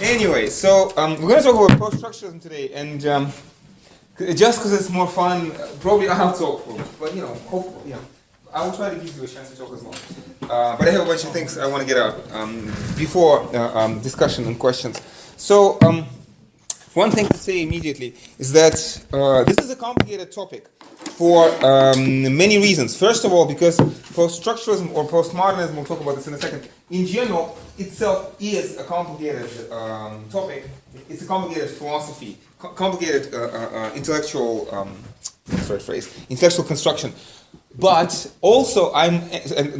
Anyway, so we're going to talk about post-structuralism today, and just because it's more fun, probably I'll talk for it. But hopefully, I will try to give you a chance to talk as well. But I have a bunch of things I want to get out before discussion and questions. So one thing to say immediately is that this is a complicated topic for many reasons. First of all, because post-structuralism or postmodernism, we'll talk about this in a second, in general, itself is a complicated topic. It's a complicated philosophy, complicated intellectual, intellectual construction. But also, and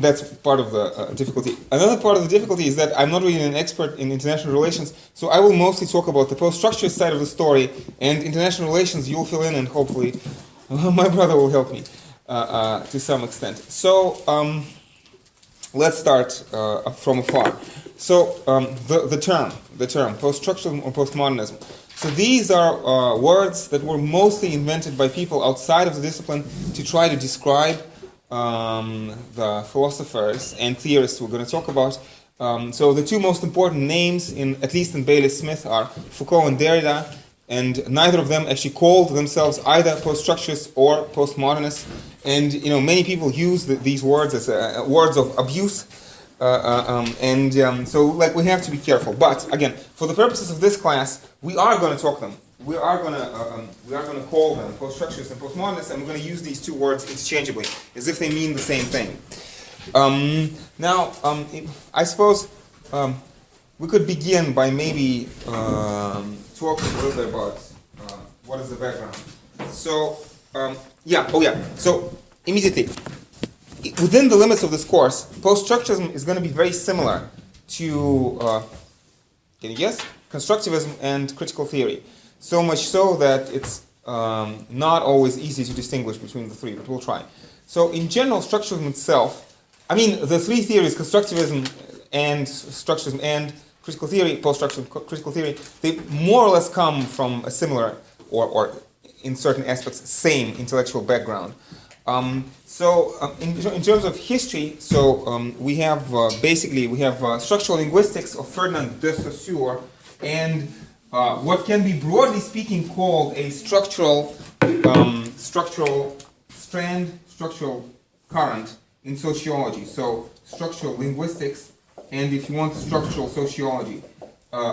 that's part of the difficulty. Another part of the difficulty is that I'm not really an expert in international relations, so I will mostly talk about the post-structuralist side of the story, and international relations you'll fill in, and hopefully my brother will help me to some extent. So let's start from afar. So the term post-structuralism or postmodernism. So these are words that were mostly invented by people outside of the discipline to try to describe the philosophers and theorists we're going to talk about. So the two most important names, at least in Bailey Smith, are Foucault and Derrida, and neither of them actually called themselves either post-structuralists or postmodernists. And many people use these words as words of abuse. So we have to be careful. But again, for the purposes of this class, we are going to talk them. We are going to call them post-structuralists and postmodernists, and we're going to use these two words interchangeably, as if they mean the same thing. I suppose we could begin by maybe talking a little bit about what is the background. So So immediately, within the limits of this course, post-structuralism is going to be very similar to, can you guess? Constructivism and critical theory. So much so that it's not always easy to distinguish between the three, but we'll try. So in general, structuralism itself, the three theories, constructivism and structuralism and critical theory, post-structuralism, critical theory, they more or less come from a similar, or in certain aspects, same intellectual background. In terms of history, we have structural linguistics of Ferdinand de Saussure, and what can be broadly speaking called a structural current in sociology. So structural linguistics, and if you want, structural sociology.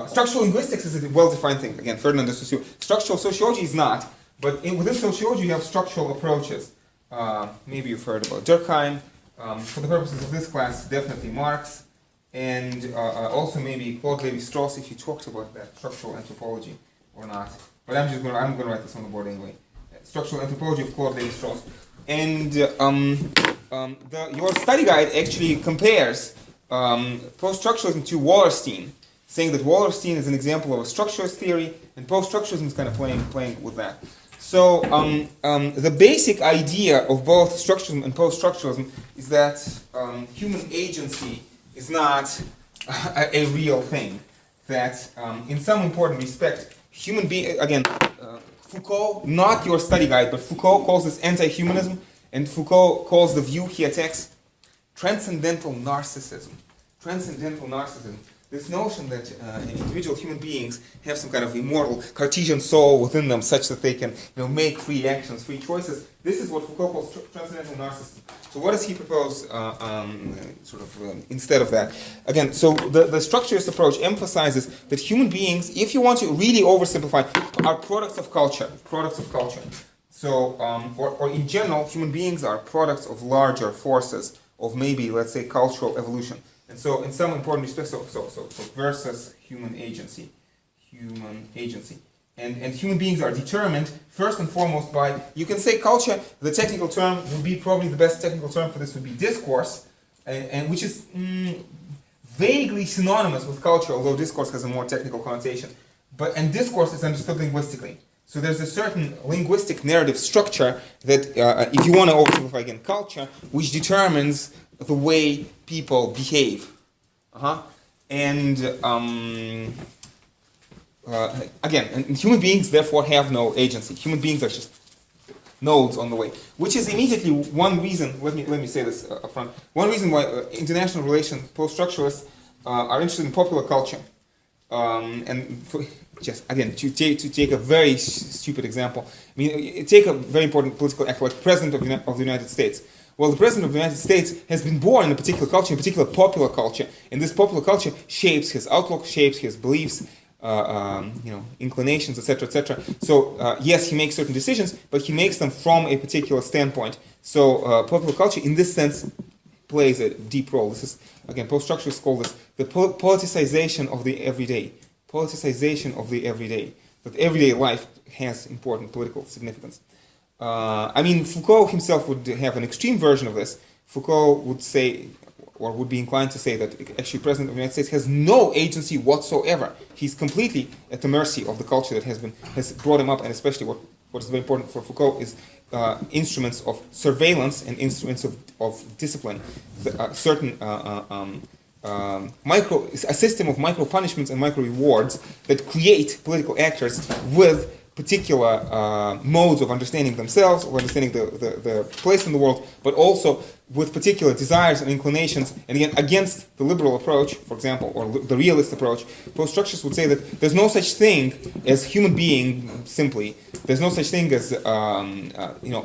Structural linguistics is a well-defined thing. Again, Ferdinand de Saussure. Structural sociology is not, but within sociology you have structural approaches. Maybe you've heard about Durkheim. For the purposes of this class, definitely Marx, and also maybe Claude Lévi-Strauss, if you talked about that structural anthropology or not. But I'm going to write this on the board anyway. Structural anthropology of Claude Lévi-Strauss. And your study guide actually compares post-structuralism to Wallerstein, saying that Wallerstein is an example of a structuralist theory, and post-structuralism is kind of playing with that. So the basic idea of both structuralism and post-structuralism is that human agency is not a real thing. That in some important respect, Foucault, not your study guide, but Foucault calls this anti-humanism, and Foucault calls the view he attacks transcendental narcissism. Transcendental narcissism. This notion that individual human beings have some kind of immortal Cartesian soul within them, such that they can, make free actions, free choices. This is what Foucault calls transcendental narcissism. So, what does he propose instead of that? Again, so the structuralist approach emphasizes that human beings, if you want to really oversimplify, are products of culture. Products of culture. So, or in general, human beings are products of larger forces of maybe, let's say, cultural evolution. And so, in some important respects, so versus human agency, and human beings are determined first and foremost by, you can say, culture. The technical term would be probably the best technical term for this would be discourse, and which is vaguely synonymous with culture, although discourse has a more technical connotation. And discourse is understood linguistically. So there's a certain linguistic narrative structure that, if you want to oversimplify again, culture, which determines the way people behave. And human beings therefore have no agency. Human beings are just nodes on the way, which is immediately one reason. Let me say this up front. One reason why international relations post-structuralists are interested in popular culture. Just again, to take a very stupid example, I mean, take a very important political act like President of the United States. Well, the President of the United States has been born in a particular culture, in a particular popular culture, and this popular culture shapes his outlook, shapes his beliefs, inclinations, etc., etc. So yes, he makes certain decisions, but he makes them from a particular standpoint. So popular culture, in this sense, plays a deep role. This is, again, post-structuralists call this the politicization of the everyday. Politicization of the everyday. That everyday life has important political significance. Foucault himself would have an extreme version of this. Foucault would say, or would be inclined to say, that actually President of the United States has no agency whatsoever. He's completely at the mercy of the culture that has brought him up, and especially what is very important for Foucault is instruments of surveillance and instruments of discipline, certain a system of micro punishments and micro rewards that create political actors with particular modes of understanding themselves, or understanding the place in the world, but also with particular desires and inclinations, and again, against the liberal approach, for example, or the realist approach. Post-structuralists would say that there's no such thing as human being simply. There's no such thing as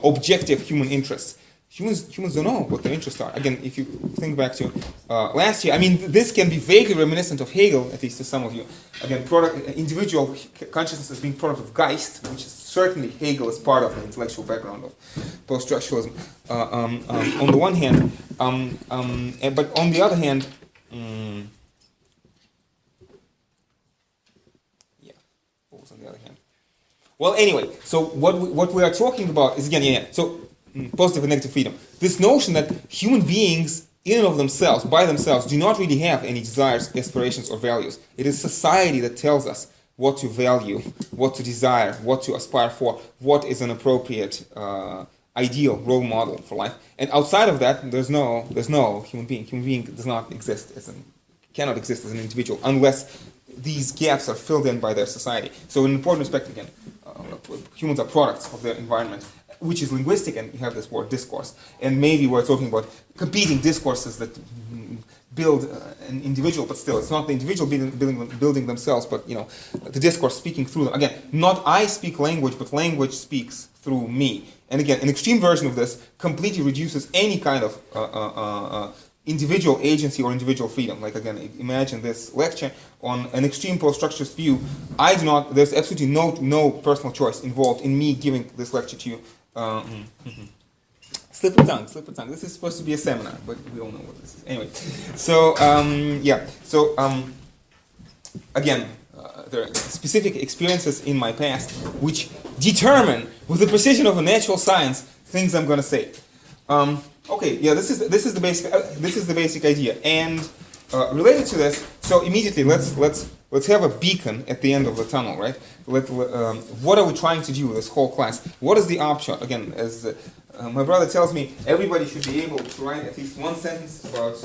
objective human interests. Humans don't know what their interests are. Again, if you think back to last year, this can be vaguely reminiscent of Hegel, at least to some of you. Again, individual consciousness as being product of Geist, which is certainly Hegel is part of the intellectual background of post-structuralism. On the one hand, but on the other hand, what was on the other hand? Well, anyway, so what we are talking about is again, so positive and negative freedom. This notion that human beings, in and of themselves, by themselves, do not really have any desires, aspirations, or values. It is society that tells us what to value, what to desire, what to aspire for, what is an appropriate ideal role model for life. And outside of that, there's no human being. Human being does not exist cannot exist as an individual unless these gaps are filled in by their society. So in an important respect, again, humans are products of their environment, which is linguistic, and you have this word discourse. And maybe we're talking about competing discourses that build an individual, but still, it's not the individual building themselves, but the discourse speaking through them. Again, not I speak language, but language speaks through me. And again, an extreme version of this completely reduces any kind of individual agency or individual freedom. Like again, imagine this lecture on an extreme post-structuralist view. There's absolutely no personal choice involved in me giving this lecture to you. Slip of tongue. This is supposed to be a seminar, but we all know what this is. Anyway, so again, there are specific experiences in my past which determine, with the precision of a natural science, things I'm going to say. This is the basic idea, and related to this. So immediately, let's have a beacon at the end of the tunnel, right? What are we trying to do with this whole class? What is the upshot? Again, as my brother tells me, everybody should be able to write at least one sentence about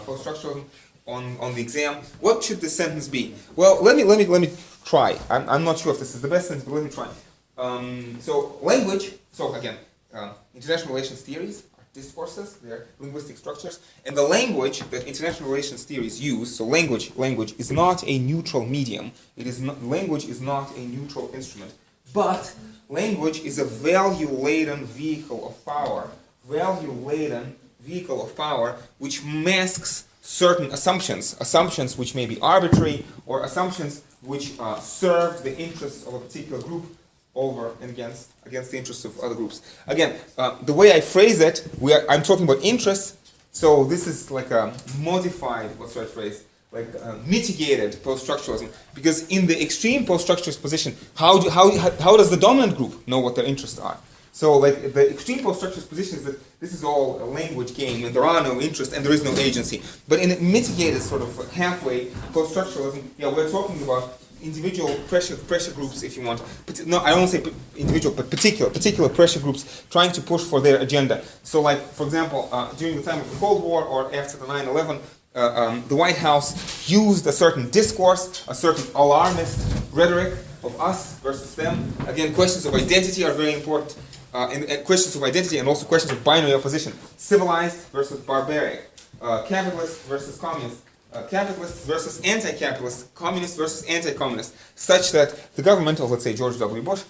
post-structuralism on the exam. What should the sentence be? Well, let me try. I'm not sure if this is the best sentence, but let me try. So language. So again, international relations theories. Discourses, they're linguistic structures, and the language that international relations theories use. So language is not a neutral medium. Language is not a neutral instrument, but language is a value-laden vehicle of power. Value-laden vehicle of power, which masks certain assumptions which may be arbitrary, or assumptions which serve the interests of a particular group over and against the interests of other groups. Again, the way I phrase it, I'm talking about interests, so this is like a modified, what's the right phrase, like mitigated post-structuralism, because in the extreme post-structuralist position, how does the dominant group know what their interests are? So like the extreme post-structuralist position is that this is all a language game, and there are no interests, and there is no agency. But in a mitigated sort of halfway post-structuralism, we're talking about individual pressure groups, if you want. No, I don't say individual, but particular pressure groups trying to push for their agenda. So, like for example, during the time of the Cold War or after the 9/11, the White House used a certain discourse, a certain alarmist rhetoric of us versus them. Again, questions of identity are very important, and questions of identity, and also questions of binary opposition: civilized versus barbaric, capitalist versus communist. capitalists versus anti-capitalists, communists versus anti-communists, such that the government of, let's say, George W. Bush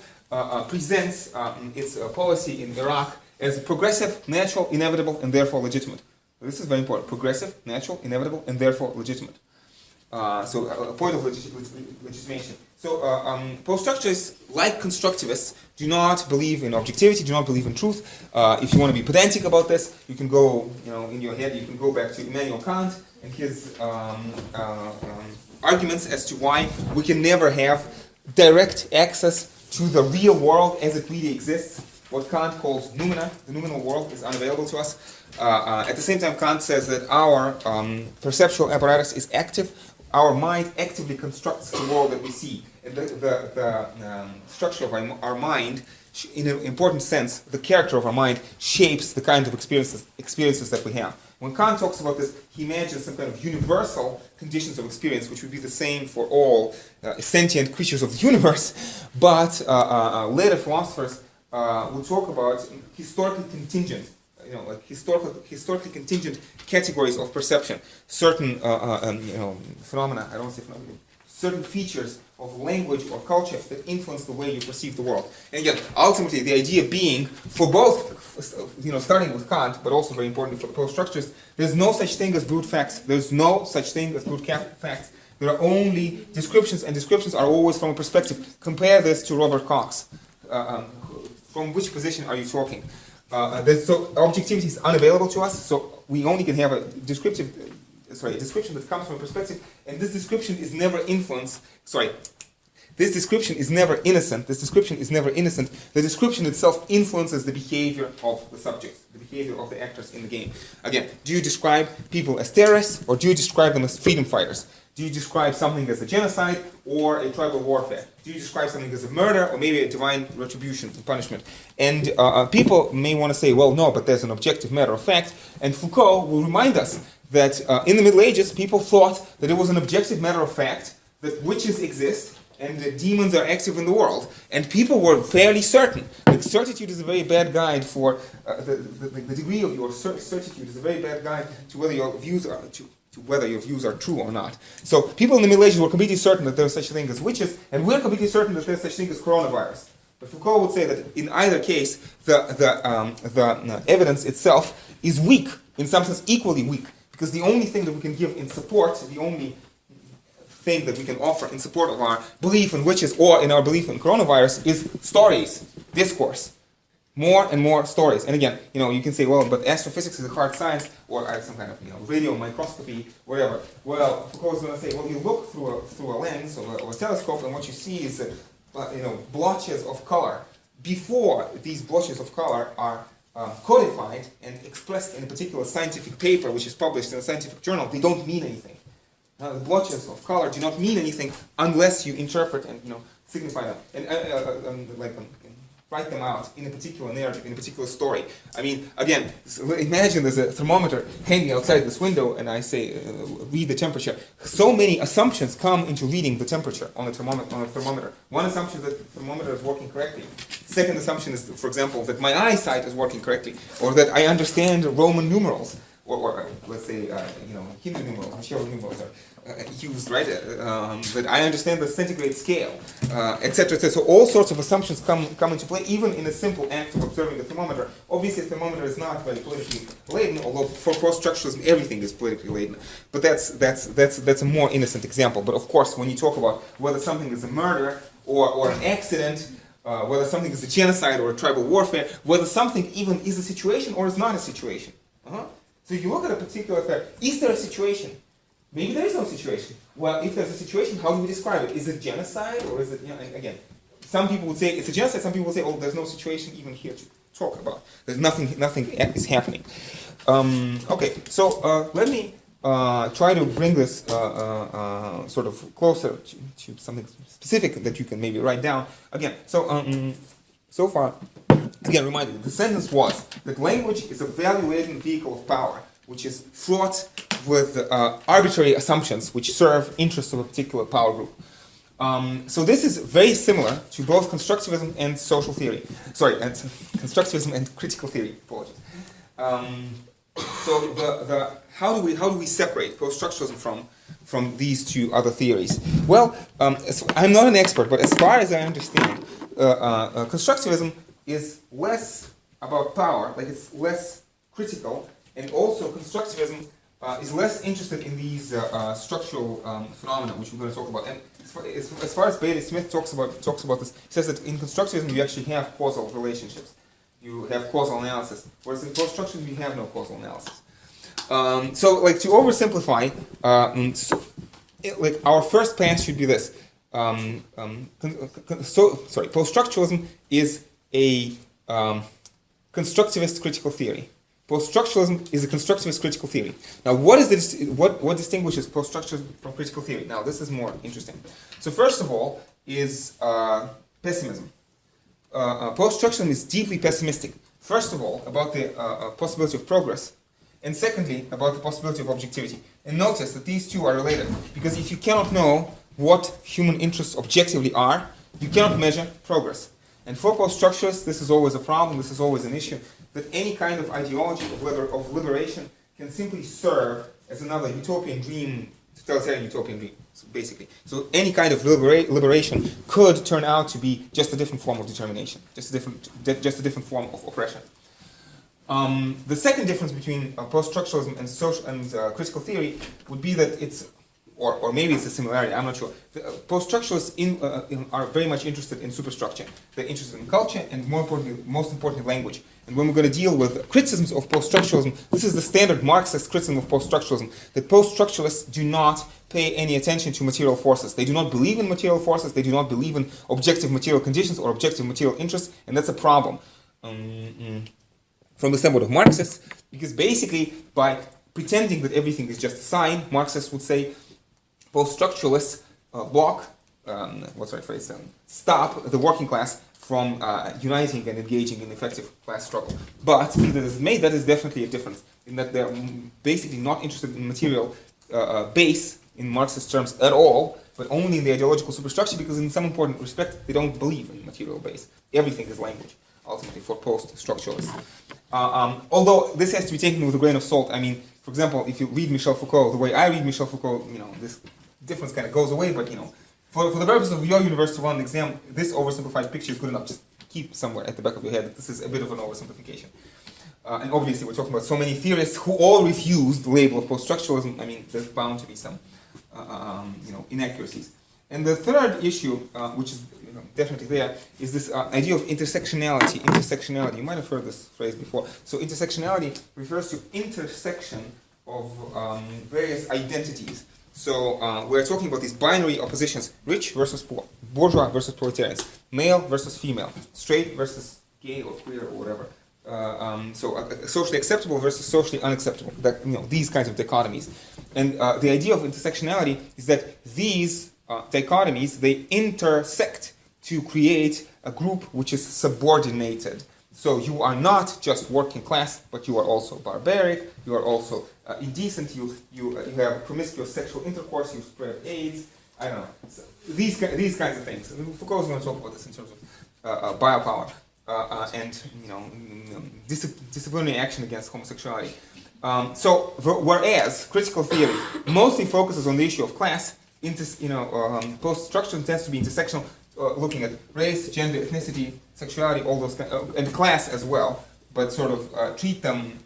presents its policy in Iraq as progressive, natural, inevitable, and therefore legitimate. This is very important. Progressive, natural, inevitable, and therefore legitimate. So a point of legitimation. So post-structuralists, like constructivists, do not believe in objectivity, do not believe in truth. If you want to be pedantic about this, you can go, in your head, you can go back to Immanuel Kant and his arguments as to why we can never have direct access to the real world as it really exists. What Kant calls noumena, the noumenal world, is unavailable to us. At the same time, Kant says that our perceptual apparatus is active. Our mind actively constructs the world that we see. And the structure of our mind, in an important sense, the character of our mind shapes the kind of experiences that we have. When Kant talks about this, he imagines some kind of universal conditions of experience, which would be the same for all sentient creatures of the universe. But later philosophers will talk about historically contingent, historically contingent categories of perception, certain phenomena. I don't say phenomena. Certain features of language or culture that influence the way you perceive the world. And again, ultimately, the idea being for both, starting with Kant, but also very importantly for the post-structurists, there's no such thing as brute facts. There's no such thing as brute facts. There are only descriptions, and descriptions are always from a perspective. Compare this to Robert Cox. From which position are you talking? So objectivity is unavailable to us, so we only can have a description that comes from a perspective, and this description is never this description is never innocent. This description is never innocent. The description itself influences the behavior of the subjects, the behavior of the actors in the game. Again, do you describe people as terrorists, or do you describe them as freedom fighters? Do you describe something as a genocide or a tribal warfare? Do you describe something as a murder or maybe a divine retribution and punishment? And people may want to say, well, no, but there's an objective matter of fact. And Foucault will remind us that in the Middle Ages, people thought that it was an objective matter of fact that witches exist and that demons are active in the world. And people were fairly certain. Like, certitude is a very bad guide for the degree of your certitude is a very bad guide to whether your views are true or not. So people in the Middle Ages were completely certain that there was such a thing as witches, and we're completely certain that there's such a thing as coronavirus. But Foucault would say that in either case, the evidence itself is weak, in some sense equally weak, because the only thing that we can give in support, the only thing that we can offer in support of our belief in witches or in our belief in coronavirus is stories, discourse. More and more stories. And again, you can say, well, but astrophysics is a hard science, or some kind of radio microscopy, whatever. Well, Foucault's going to say, well, you look through a lens or a telescope, and what you see is blotches of color. Before these blotches of color are codified and expressed in a particular scientific paper, which is published in a scientific journal, they don't mean anything. Now, the blotches of color do not mean anything unless you interpret and signify them and write them out in a particular narrative, in a particular story. I mean, again, imagine there's a thermometer hanging outside this window, and I say, read the temperature. So many assumptions come into reading the temperature on a thermometer. One assumption is that the thermometer is working correctly. Second assumption is, for example, that my eyesight is working correctly, or that I understand Roman numerals, or let's say, Hindu numerals, Michel numerals are used, right? That I understand the centigrade scale, etc., etc. So all sorts of assumptions come into play, even in a simple act of observing a thermometer. Obviously, a thermometer is not very politically laden, although for post-structuralism everything is politically laden. But that's a more innocent example. But of course, when you talk about whether something is a murder or an accident, whether something is a genocide or a tribal warfare, whether something even is a situation or is not a situation. So you look at a particular affair. Is there a situation? Maybe there is no situation. Well, if there's a situation, how do we describe it? Is it genocide, or is it, and again, some people would say it's a genocide, some people would say, oh, there's no situation even here to talk about. There's nothing is happening. Okay, so let me try to bring this sort of closer to something specific that you can maybe write down. Again, so far, again, remind you, the sentence was that language is a value-laden vehicle of power, which is fraught with arbitrary assumptions which serve interests of a particular power group. So this is very similar to both constructivism and social theory. Sorry, and constructivism and critical theory. Apologies. So how do we separate post-structuralism from from these two other theories? Well, I'm not an expert, but as far as I understand, constructivism is less about power, like it's less critical, and also constructivism is less interested in these structural phenomena, which we're going to talk about. And as far as Bailey Smith talks about this, he says that in constructivism you actually have causal relationships. You have causal analysis, whereas in post-structuralism you have no causal analysis. So, like, to oversimplify, like, our first pass should be this. Post-structuralism is a constructivist critical theory. Post-structuralism is a constructivist critical theory. Now, what distinguishes post-structuralism from critical theory? Now, this is more interesting. So, first of all, is pessimism. Post-structuralism is deeply pessimistic. First of all, about the possibility of progress, and secondly, about the possibility of objectivity. And notice that these two are related, because if you cannot know what human interests objectively are, you cannot measure progress. And for post-structuralists, this is always a problem, this is always an issue, that any kind of ideology of liberation can simply serve as another utopian dream, totalitarian utopian dream, so basically. So any kind of liberation could turn out to be just a different form of determination, just a different form of oppression. The second difference between post-structuralism and critical theory would be that it's, or maybe it's a similarity, I'm not sure. Post-structuralists are very much interested in superstructure. They're interested in culture and, most importantly, language. And when we're going to deal with criticisms of post-structuralism, this is the standard Marxist criticism of post-structuralism, that post-structuralists do not pay any attention to material forces. They do not believe in material forces, they do not believe in objective material conditions or objective material interests, and that's a problem. From the standpoint of Marxists, because basically by pretending that everything is just a sign, Marxists would say post-structuralists stop the working class from uniting and engaging in effective class struggle. But be that as it may, that is definitely a difference, in that they're basically not interested in material base in Marxist terms at all, but only in the ideological superstructure, because in some important respect they don't believe in material base. Everything is language, ultimately, for post-structuralists. Although this has to be taken with a grain of salt. I mean, for example, if you read Michel Foucault, the way I read Michel Foucault, this difference kind of goes away, but for the purpose of your University 1 exam, this oversimplified picture is good enough. Just keep somewhere at the back of your head that this is a bit of an oversimplification. And obviously, we're talking about so many theorists who all refuse the label of post-structuralism. I mean, there's bound to be some, inaccuracies. And the third issue, which is definitely there, is this idea of intersectionality. Intersectionality. You might have heard this phrase before. So intersectionality refers to intersection of various identities. So we're talking about these binary oppositions: rich versus poor, bourgeois versus proletarians, male versus female, straight versus gay or queer or whatever. Socially acceptable versus socially unacceptable. That these kinds of dichotomies. And the idea of intersectionality is that these dichotomies, they intersect to create a group which is subordinated. So you are not just working class, but you are also barbaric, you are also indecent, you have promiscuous sexual intercourse, you spread AIDS, I don't know. So these kinds of things. Foucault is going to talk about this in terms of biopower and disciplinary action against homosexuality. Whereas critical theory mostly focuses on the issue of class, post-structuralism tends to be intersectional, looking at race, gender, ethnicity, sexuality, all those and class as well, but sort of treat them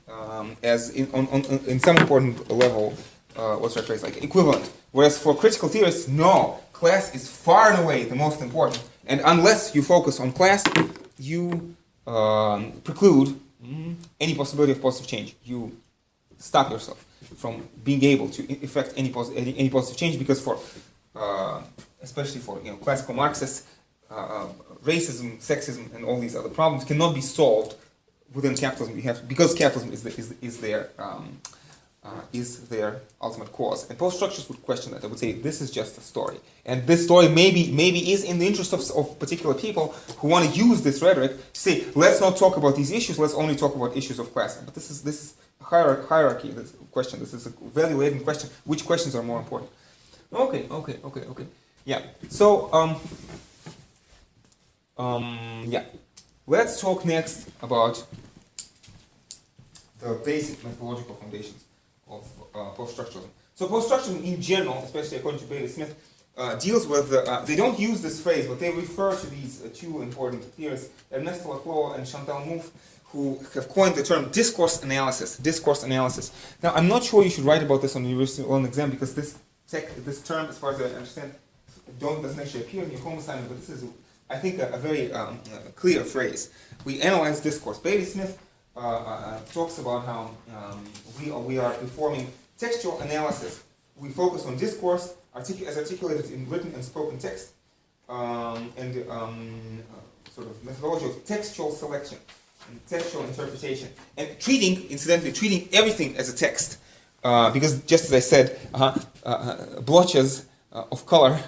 as in some important level, like equivalent. Whereas for critical theorists, no, class is far and away the most important, and unless you focus on class, you preclude any possibility of positive change. You stop yourself from being able to effect any positive change, because for especially for classical Marxists, racism, sexism, and all these other problems cannot be solved within capitalism. Because capitalism is their ultimate cause. And post-structuralists would question that. They would say this is just a story, and this story maybe is in the interest of particular people who want to use this rhetoric to say, let's not talk about these issues. Let's only talk about issues of class. But this is a hierarchy. This question. This is a value-laden question. Which questions are more important? Okay. Yeah. So let's talk next about the basic methodological foundations of post-structuralism. So post-structuralism in general, especially according to Bailey Smith, deals with, they don't use this phrase, but they refer to these two important theorists, Ernesto Laclau and Chantal Mouffe, who have coined the term discourse analysis. Discourse analysis. Now, I'm not sure you should write about this on the university oral exam, because this term, as far as I understand, doesn't actually appear in your home assignment, but this is, I think, a very clear phrase. We analyze discourse. Bailey Smith talks about how we are performing textual analysis. We focus on discourse as articulated in written and spoken text, and sort of methodology of textual selection and textual interpretation, and incidentally, treating everything as a text, because just as I said, blotches of color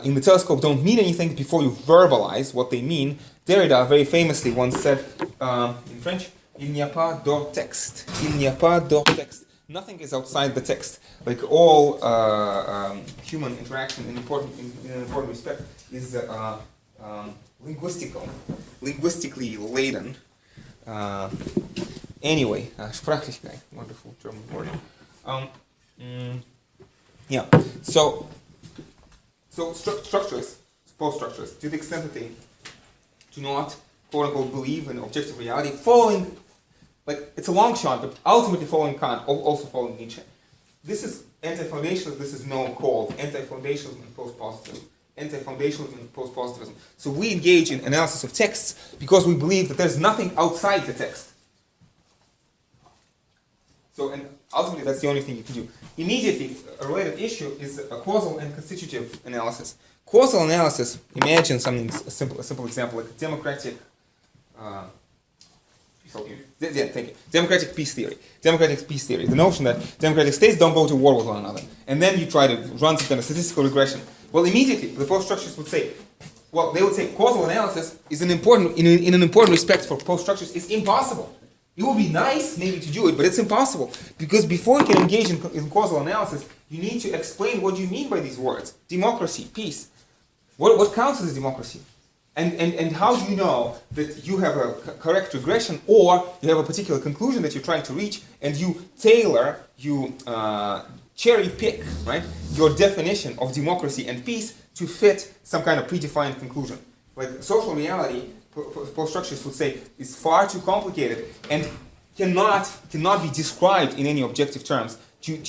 in the telescope don't mean anything before you verbalize what they mean. Derrida very famously once said in French, "Il n'y a pas d'hors texte. Il n'y a pas d'hors texte." Nothing is outside the text. Like all human interaction in an important respect is linguistically laden. Anyway, Sprachlichkeit, wonderful German word. Yeah. So structuralists, post-structuralists, to the extent that they do not, quote unquote, believe in objective reality, following, like, it's a long shot, but ultimately following Kant, also following Nietzsche. This is anti-foundationalism, this is known called anti-foundationalism and post-positivism. Anti-foundationalism and post-positivism. So we engage in analysis of texts because we believe that there's nothing outside the text. So, and ultimately that's the only thing you can do. Immediately, a related issue is a causal and constitutive analysis. Causal analysis, imagine something, a simple example, like democratic, thank you. Democratic peace theory. Democratic peace theory. The notion that democratic states don't go to war with one another. And then you try to run some kind of statistical regression. Well, immediately, the post-structurists would say, well, they would say causal analysis is in an important respect for post-structurists, it's impossible. It would be nice maybe to do it, but it's impossible. Because before you can engage in causal analysis, you need to explain what you mean by these words. Democracy, peace. What counts as democracy? And how do you know that you have a correct regression, or you have a particular conclusion that you're trying to reach, and you tailor, you cherry pick, right, your definition of democracy and peace to fit some kind of predefined conclusion. Like social reality, post-structurists would say, is far too complicated and cannot be described in any objective terms to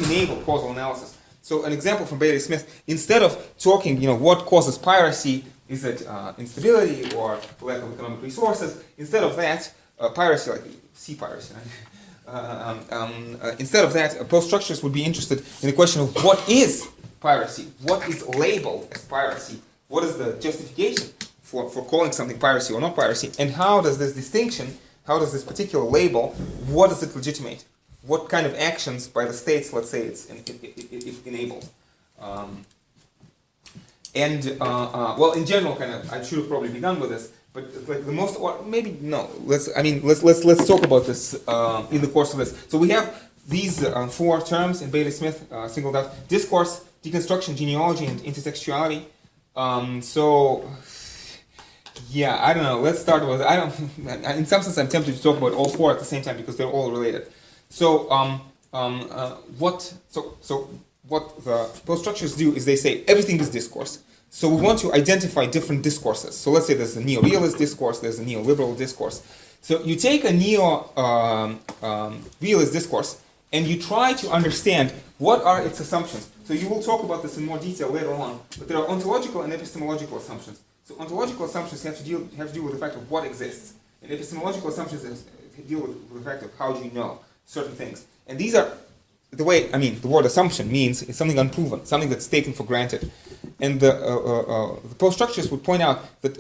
enable causal analysis. So an example from Bailey Smith, instead of talking, what causes piracy, is it instability or lack of economic resources, instead of that, piracy, like sea piracy, right? Instead of that, post-structurists would be interested in the question of what is piracy? What is labeled as piracy? What is the justification for calling something piracy or not piracy? And how does this distinction, how does this particular label, what does it legitimate? What kind of actions by the states, let's say, it enables? Well, in general, I should have probably begun with this, but like the most, or maybe no. Let's talk about this in the course of this. So we have these four terms in Bailey Smith singled out: discourse, deconstruction, genealogy, and intersectionality. Yeah, I don't know. Let's start with. In some sense, I'm tempted to talk about all four at the same time because they're all related. So, what the post-structurists do is they say everything is discourse. So we want to identify different discourses. So let's say there's a neo-realist discourse, there's a neoliberal discourse. So you take a neo-realist discourse and you try to understand what are its assumptions. So you will talk about this in more detail later on, but there are ontological and epistemological assumptions. So ontological assumptions have to do with the fact of what exists, and epistemological assumptions deal with the fact of how do you know certain things. And these are the word assumption means it's something unproven, something that's taken for granted. And the post-structurists would point out that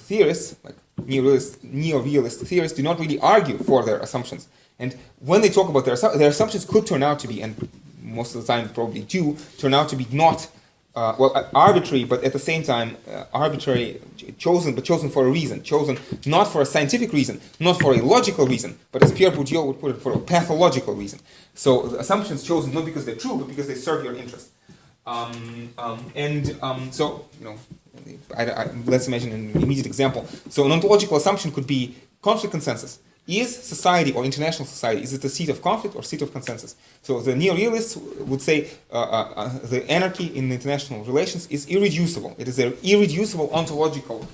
theorists, like neo-realist theorists, do not really argue for their assumptions. And when they talk about their assumptions could turn out to be, and most of the time probably do, turn out to be not, arbitrary, but at the same time arbitrary, chosen for a reason, chosen not for a scientific reason, not for a logical reason, but as Pierre Bourdieu would put it, for a pathological reason. So the assumptions chosen not because they're true, but because they serve your interest. Let's imagine an immediate example. So an ontological assumption could be conflict consensus. is society or international society, is it a seat of conflict or seat of consensus? So the neo-realists would say the anarchy in international relations is irreducible. It is an irreducible ontological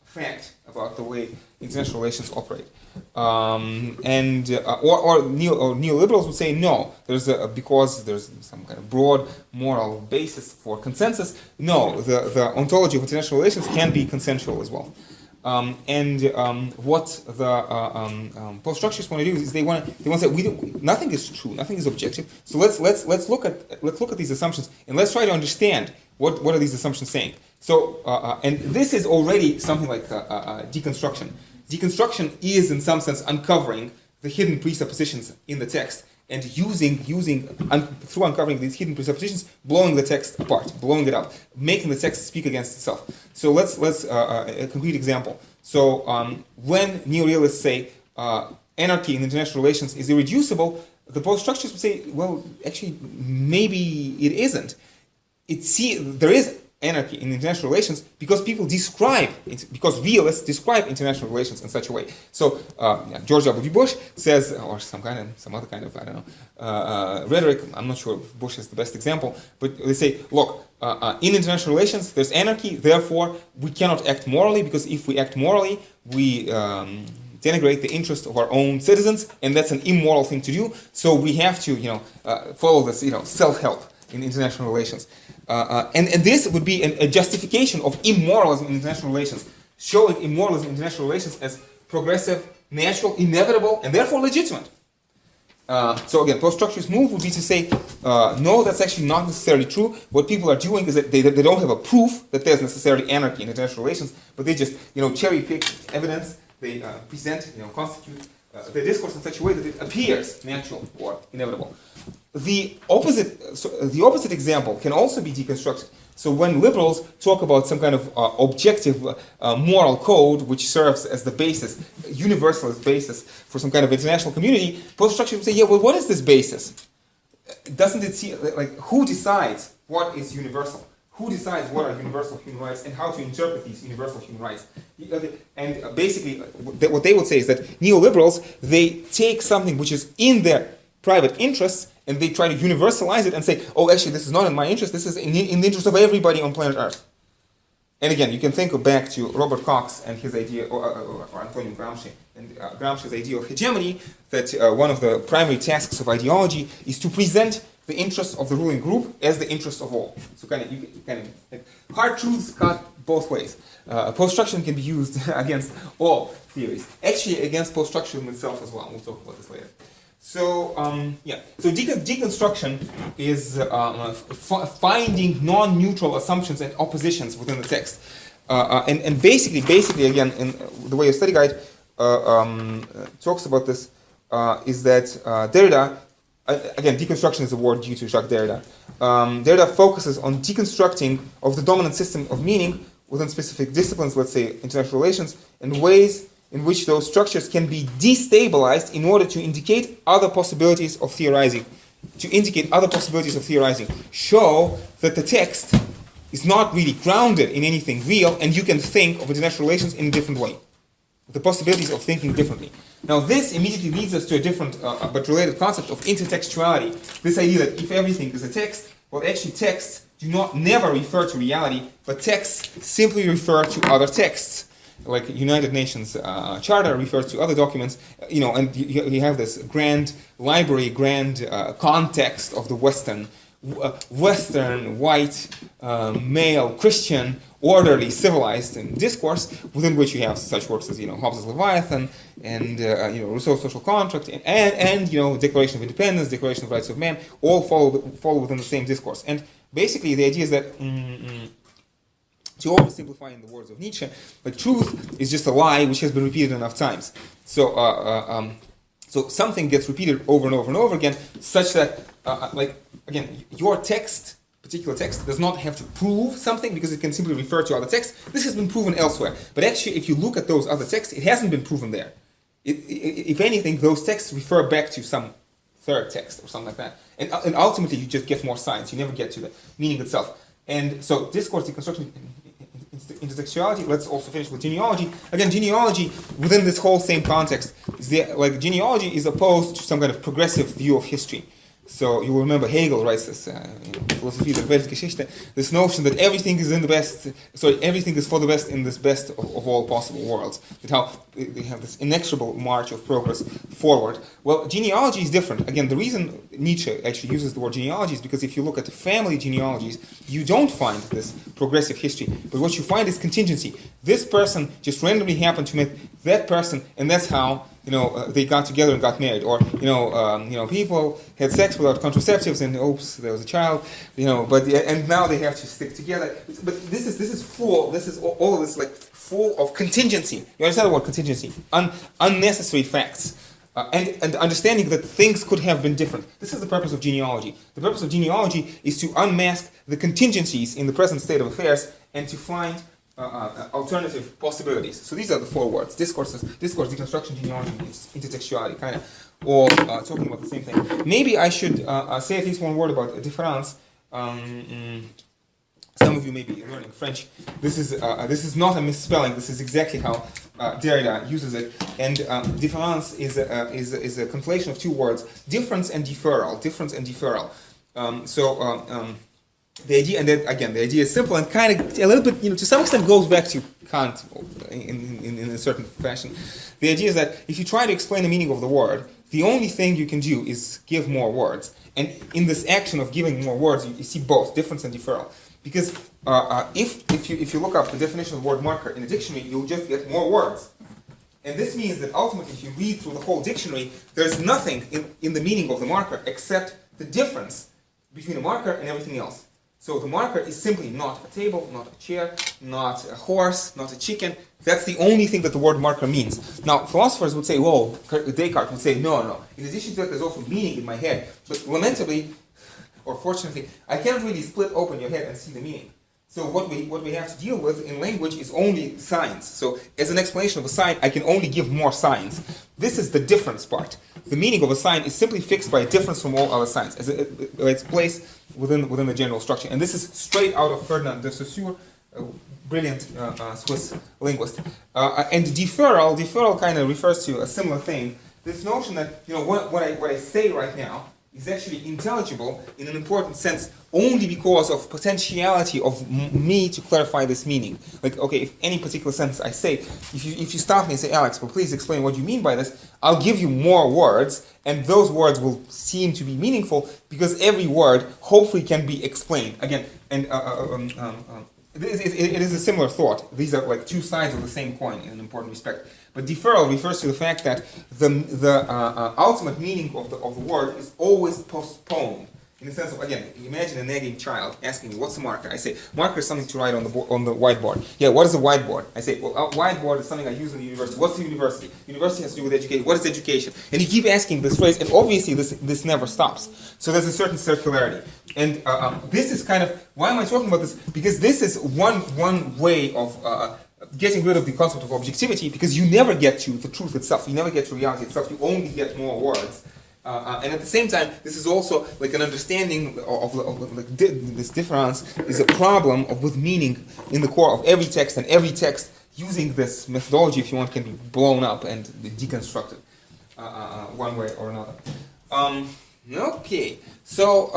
fact about the way international relations operate. Or neoliberals would say no, because there's some kind of broad moral basis for consensus. No, the ontology of international relations can be consensual as well. What the post-structuralists want to do is they want to say nothing is true, nothing is objective. So let's look at these assumptions and let's try to understand what are these assumptions saying. So and this is already something like deconstruction. Deconstruction is in some sense uncovering the hidden presuppositions in the text and through uncovering these hidden presuppositions, blowing the text apart, blowing it up, making the text speak against itself. So let's a concrete example. So when neo-realists say anarchy in international relations is irreducible, the post-structurists would say, well, actually, maybe it isn't. There is anarchy in international relations because because realists describe international relations in such a way. So George W. Bush says, or some other kind of, I don't know, rhetoric, I'm not sure if Bush is the best example, but they say, look, in international relations, there's anarchy, therefore we cannot act morally, because if we act morally, we denigrate the interest of our own citizens, and that's an immoral thing to do, so we have to, follow this, self-help in international relations. And this would be a justification of immoralism in international relations, showing immoralism in international relations as progressive, natural, inevitable, and therefore legitimate. So again, post-structuralist move would be to say, no, that's actually not necessarily true. What people are doing is that they don't have a proof that there's necessarily anarchy in international relations, but they just cherry pick evidence, they present, constitute the discourse in such a way that it appears natural or inevitable. The opposite example can also be deconstructed. So when liberals talk about some kind of objective moral code which serves as the basis, universalist basis for some kind of international community, post-structuralists say, yeah, well, what is this basis? Doesn't it see, who decides what is universal? Who decides what are universal human rights and how to interpret these universal human rights? And basically, what they would say is that neoliberals, they take something which is in their private interests and they try to universalize it and say, oh, actually, this is not in my interest, this is in the interest of everybody on planet Earth. And again, you can think back to Robert Cox and his idea, or Antonio Gramsci, and Gramsci's idea of hegemony, that one of the primary tasks of ideology is to present the interests of the ruling group as the interests of all. So hard truths cut both ways. Post-structuralism can be used against all theories. Actually, against post-structuralism itself as well. We'll talk about this later. So, So deconstruction is finding non-neutral assumptions and oppositions within the text. And basically, again, in the way a study guide talks about this, is that Derrida, again, deconstruction is a word due to Jacques Derrida. Derrida focuses on deconstructing of the dominant system of meaning within specific disciplines, let's say international relations, and ways in which those structures can be destabilized in order to indicate other possibilities of theorizing. Show that the text is not really grounded in anything real, and you can think of international relations in a different way. The possibilities of thinking differently. Now this immediately leads us to a different but related concept of intersectionality. This idea that if everything is a text, well, actually texts do not never refer to reality, but texts simply refer to other texts. Like United Nations Charter refers to other documents, and you have this grand library, grand context of the Western white male Christian orderly civilized discourse within which you have such works as Hobbes' Leviathan and Rousseau's Social Contract and Declaration of Independence, Declaration of Rights of Man, all follow within the same discourse. And basically the idea is that to oversimplify in the words of Nietzsche, truth is just a lie which has been repeated enough times. So so something gets repeated over and over and over again, such that again, your particular text does not have to prove something because it can simply refer to other texts. This has been proven elsewhere. But actually, if you look at those other texts, it hasn't been proven there. If anything, those texts refer back to some third text or something like that. And ultimately, you just get more science. You never get to the meaning itself. And so discourse deconstruction intersectionality. Let's also finish with genealogy. Again, genealogy within this whole same context is genealogy is opposed to some kind of progressive view of history. So you will remember Hegel writes this, Philosophie der Weltgeschichte, this notion that everything is everything is for the best in this best of all possible worlds. That how they have this inexorable march of progress forward. Well, genealogy is different. Again, the reason Nietzsche actually uses the word genealogy is because if you look at the family genealogies, you don't find this progressive history, but what you find is contingency. This person just randomly happened to meet that person, and that's how they got together and got married, or people had sex without contraceptives, and oops, there was a child, and now they have to stick together. But this is full. This is all of this full of contingency. You understand the word contingency? Unnecessary facts, and understanding that things could have been different. This is the purpose of genealogy. The purpose of genealogy is to unmask the contingencies in the present state of affairs and to find alternative possibilities. So these are the four words: discourse, deconstruction, genealogy, intersectionality, kind of all talking about the same thing. Maybe I should say at least one word about difference. Some of you may be learning French. This is not a misspelling. This is exactly how Derrida uses it. And difference is a conflation of two words: difference and deferral. Difference and deferral. The idea, and then again, the idea is simple and kind of a little bit, to some extent goes back to Kant in a certain fashion. The idea is that if you try to explain the meaning of the word, the only thing you can do is give more words. And in this action of giving more words, you see both difference and deferral. Because if you look up the definition of the word marker in a dictionary, you'll just get more words. And this means that ultimately, if you read through the whole dictionary, there's nothing in the meaning of the marker except the difference between a marker and everything else. So the marker is simply not a table, not a chair, not a horse, not a chicken. That's the only thing that the word marker means. Now, philosophers would say, Descartes would say, no. In addition to that, there's also meaning in my head. But lamentably, or fortunately, I can't really split open your head and see the meaning. So what we have to deal with in language is only signs. So as an explanation of a sign, I can only give more signs. This is the difference part. The meaning of a sign is simply fixed by a difference from all other signs, as it's placed within the general structure. And this is straight out of Ferdinand de Saussure, a brilliant Swiss linguist. And deferral kind of refers to a similar thing. This notion that what I say right now is actually intelligible in an important sense only because of potentiality of me to clarify this meaning. If any particular sentence I say, if you stop me and say, Alex, well, please explain what you mean by this, I'll give you more words, and those words will seem to be meaningful because every word hopefully can be explained. Again, and it is a similar thought. These are like two sides of the same coin in an important respect. But deferral refers to the fact that the ultimate meaning of the word is always postponed. In the sense of, again, imagine a nagging child asking me, what's a marker? I say, marker is something to write on the whiteboard. Yeah, what is a whiteboard? I say, well, a whiteboard is something I use in the university. What's the university? University has to do with education. What is education? And you keep asking this phrase, and obviously this never stops. So there's a certain circularity. And this is kind of, why am I talking about this? Because this is one way of getting rid of the concept of objectivity, because you never get to the truth itself. You never get to reality itself. You only get more words. And at the same time, this is also like an understanding of this difference is a problem with meaning in the core of every text, and every text using this methodology, if you want, can be blown up and deconstructed one way or another. Okay, so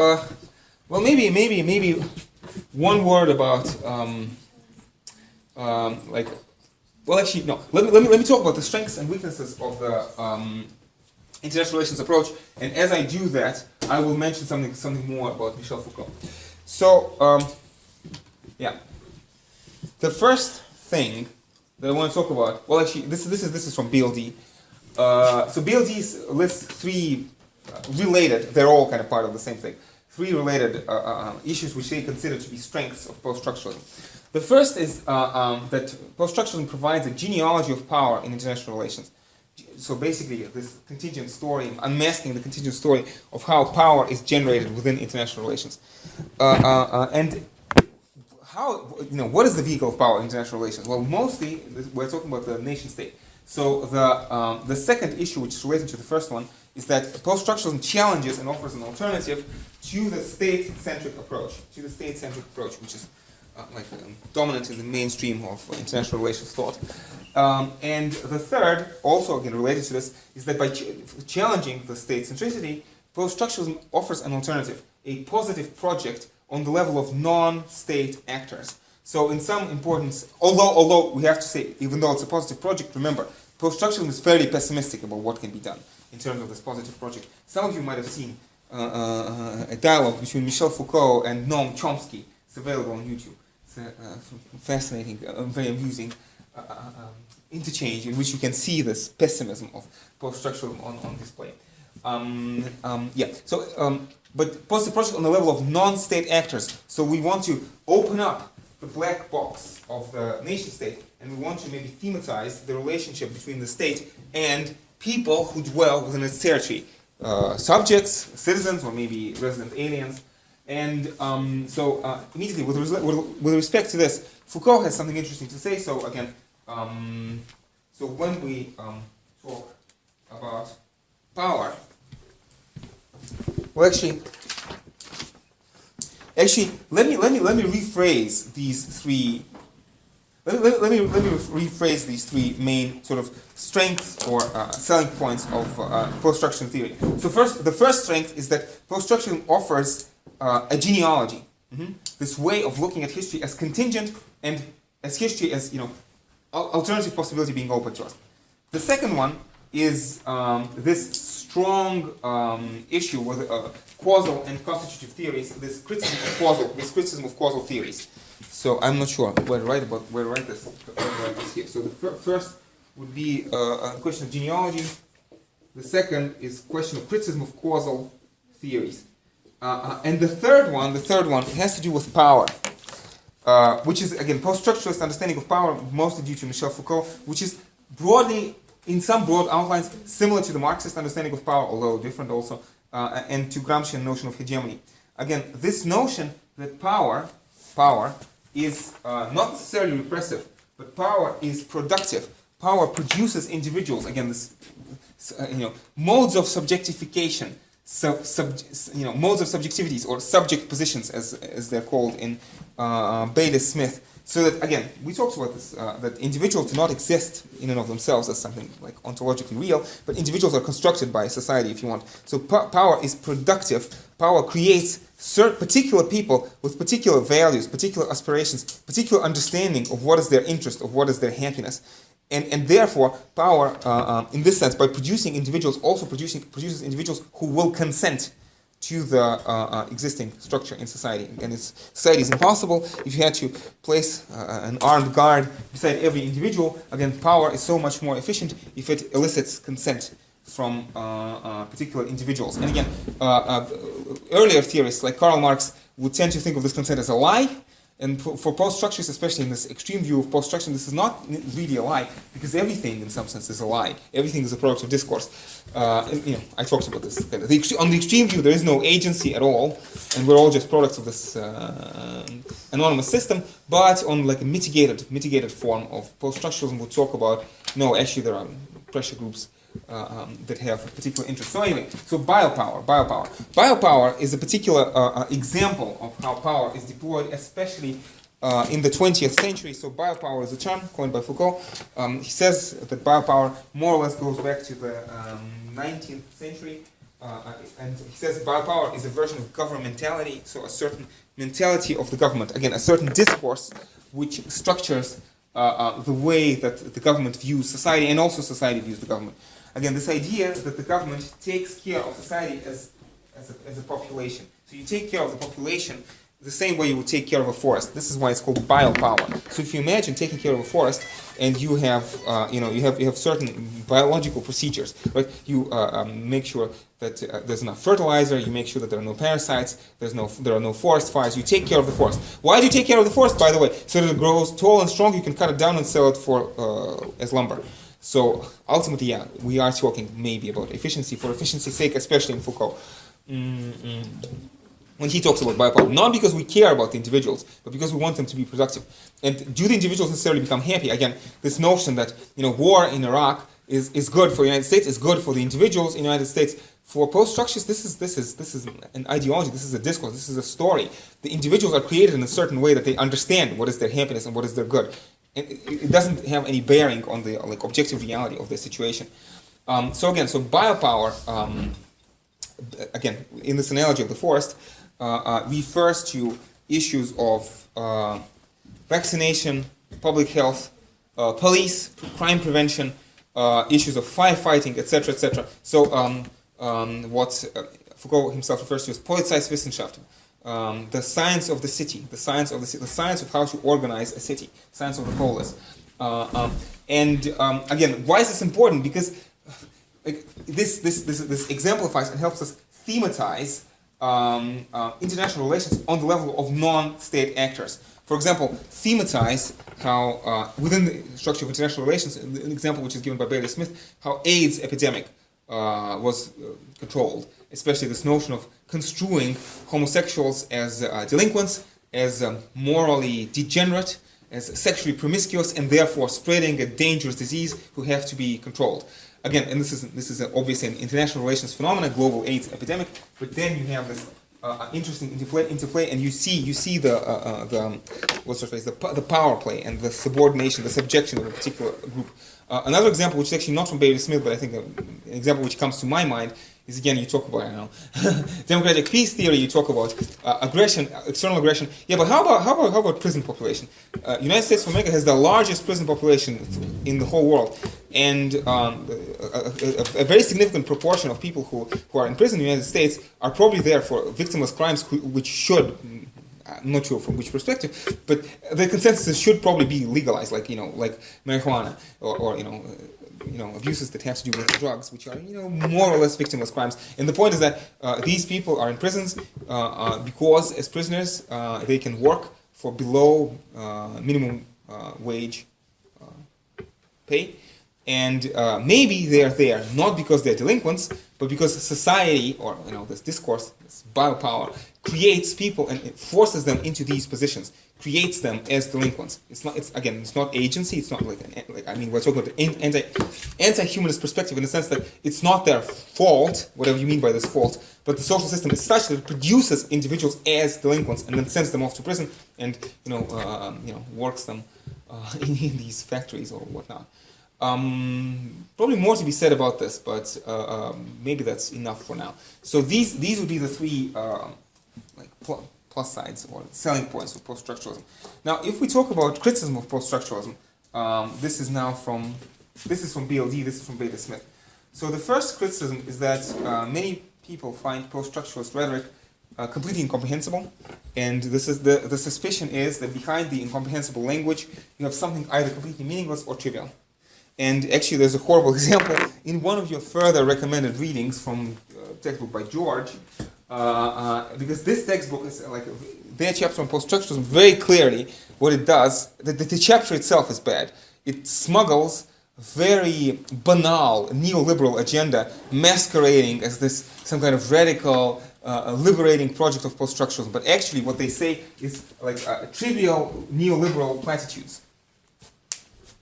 well, maybe one word about well, actually no. Let me talk about the strengths and weaknesses of the international relations approach, and as I do that, I will mention something more about Michel Foucault. So, yeah, the first thing that I want to talk about, well, actually, this is from BLD. So BLD lists three related, they're all kind of part of the same thing, three related issues which they consider to be strengths of post-structuralism. The first is that post-structuralism provides a genealogy of power in international relations. So basically, this contingent story, unmasking the contingent story of how power is generated within international relations, and how what is the vehicle of power in international relations? Well, mostly we're talking about the nation state. So the second issue, which is related to the first one, is that post-structuralism challenges and offers an alternative to the state-centric approach, which is dominant in the mainstream of international relations thought. And the third, also again related to this, is that by challenging the state centricity, post-structuralism offers an alternative, a positive project on the level of non-state actors. So in some importance, although we have to say, even though it's a positive project, remember, post-structuralism is fairly pessimistic about what can be done in terms of this positive project. Some of you might have seen a dialogue between Michel Foucault and Noam Chomsky. It's available on YouTube. It's a fascinating, very amusing interchange in which you can see this pessimism of post-structuralism on display. But positive project on the level of non-state actors. So we want to open up the black box of the nation state, and we want to maybe thematize the relationship between the state and people who dwell within its territory. Subjects, citizens, or maybe resident aliens. And immediately, with respect to this, Foucault has something interesting to say. So again, so when we talk about power, well, actually, let me rephrase these three. Let me rephrase these three main sort of strengths or selling points of post-structural theory. So the first strength is that post-structuralism offers a genealogy, this way of looking at history as contingent and as history as alternative possibility being open to us. The second one is this strong issue with causal and constitutive theories, this criticism of causal theories. So I'm not sure where to write this here. So the first would be a question of genealogy. The second is question of criticism of causal theories. And the third one has to do with power, which is again post-structuralist understanding of power, mostly due to Michel Foucault, which is broadly, in some broad outlines, similar to the Marxist understanding of power, although different also, and to Gramscian notion of hegemony. Again, this notion that power is not necessarily repressive, but power is productive. Power produces individuals. Again, this modes of subjectification, modes of subjectivities or subject positions, as they're called in Bailey-Smith. So that again, we talked about this, that individuals do not exist in and of themselves as something like ontologically real, but individuals are constructed by society, if you want. So power is productive. Power creates particular people with particular values, particular aspirations, particular understanding of what is their interest, of what is their happiness. And therefore, power, in this sense, by producing individuals, also produces individuals who will consent to the existing structure in society. And society is impossible if you had to place an armed guard beside every individual. Again, power is so much more efficient if it elicits consent from particular individuals. And again, earlier theorists like Karl Marx would tend to think of this consent as a lie. And for post-structurists, especially in this extreme view of post-structure, this is not really a lie, because everything, in some sense, is a lie. Everything is a product of discourse. I talked about this. On the extreme view, there is no agency at all, and we're all just products of this anonymous system. But on like a mitigated form of post-structuralism, we'll talk about, no, actually there are pressure groups that have particular interests. So anyway, so biopower. Biopower is a particular example of how power is deployed, especially in the 20th century. So biopower is a term coined by Foucault. He says that biopower more or less goes back to the 19th century. And he says biopower is a version of governmentality, so a certain mentality of the government. Again, a certain discourse which structures the way that the government views society, and also society views the government. Again, this idea that the government takes care of society as a population. So you take care of the population the same way you would take care of a forest. This is why it's called biopower. So if you imagine taking care of a forest, and you have certain biological procedures, right? You make sure that there's enough fertilizer. You make sure that there are no parasites. There are no forest fires. You take care of the forest. Why do you take care of the forest, by the way? So that it grows tall and strong. You can cut it down and sell it as lumber. So ultimately, yeah, we are talking maybe about efficiency for efficiency's sake, especially in Foucault. When he talks about biopower, not because we care about the individuals, but because we want them to be productive. And do the individuals necessarily become happy? Again, this notion that war in Iraq is good for the United States, is good for the individuals in the United States. For post-structurists, this is an ideology. This is a discourse. This is a story. The individuals are created in a certain way that they understand what is their happiness and what is their good. And it doesn't have any bearing on the objective reality of the situation. So biopower, again, in this analogy of the forest, refers to issues of vaccination, public health, police, crime prevention, issues of firefighting, etc., etc. So what Foucault himself refers to as Polizeiwissenschaft, the science of the city, the science of how to organize a city, science of the polis. Again, why is this important? Because this exemplifies and helps us thematize international relations on the level of non-state actors. For example, thematize how within the structure of international relations, an example which is given by Bailey Smith, how AIDS epidemic was controlled, especially this notion of construing homosexuals as delinquents, as morally degenerate, as sexually promiscuous, and therefore spreading a dangerous disease who have to be controlled. Again, and this is obviously an international relations phenomenon, global AIDS epidemic. But then you have this interesting interplay, and you see the power play and the subordination, the subjection of a particular group. Another example, which is actually not from Bailey Smith, but I think an example which comes to my mind is, again, you talk about, I don't know, democratic peace theory. You talk about aggression, external aggression. Yeah, but how about prison population? United States of America has the largest prison population in the whole world, and a very significant proportion of people who are in prison in the United States are probably there for victimless crimes, which should. I'm not sure from which perspective, but the consensus should probably be legalized, like marijuana or abuses that have to do with drugs, which are more or less victimless crimes. And the point is that these people are in prisons because as prisoners they can work for below minimum wage pay, and maybe they are there not because they're delinquents, but because society, or this discourse, this biopower, creates people and it forces them into these positions, creates them as delinquents. It's not agency. It's not we're talking about the anti-humanist perspective in the sense that it's not their fault, whatever you mean by this fault, but the social system is such that it produces individuals as delinquents and then sends them off to prison and works them in these factories or whatnot. Probably more to be said about this, but maybe that's enough for now. So these would be the three plus sides or selling points of post-structuralism. Now, if we talk about criticism of post-structuralism, this is from BLD, this is from Bailey Smith. So the first criticism is that many people find post-structuralist rhetoric completely incomprehensible, and the suspicion is that behind the incomprehensible language you have something either completely meaningless or trivial. And actually there's a horrible example in one of your further recommended readings from a textbook by George, because this textbook is their chapter on post-structuralism very clearly what it does, the chapter itself is bad. It smuggles very banal neoliberal agenda masquerading as this some kind of radical liberating project of post-structuralism, but actually what they say is trivial neoliberal platitudes.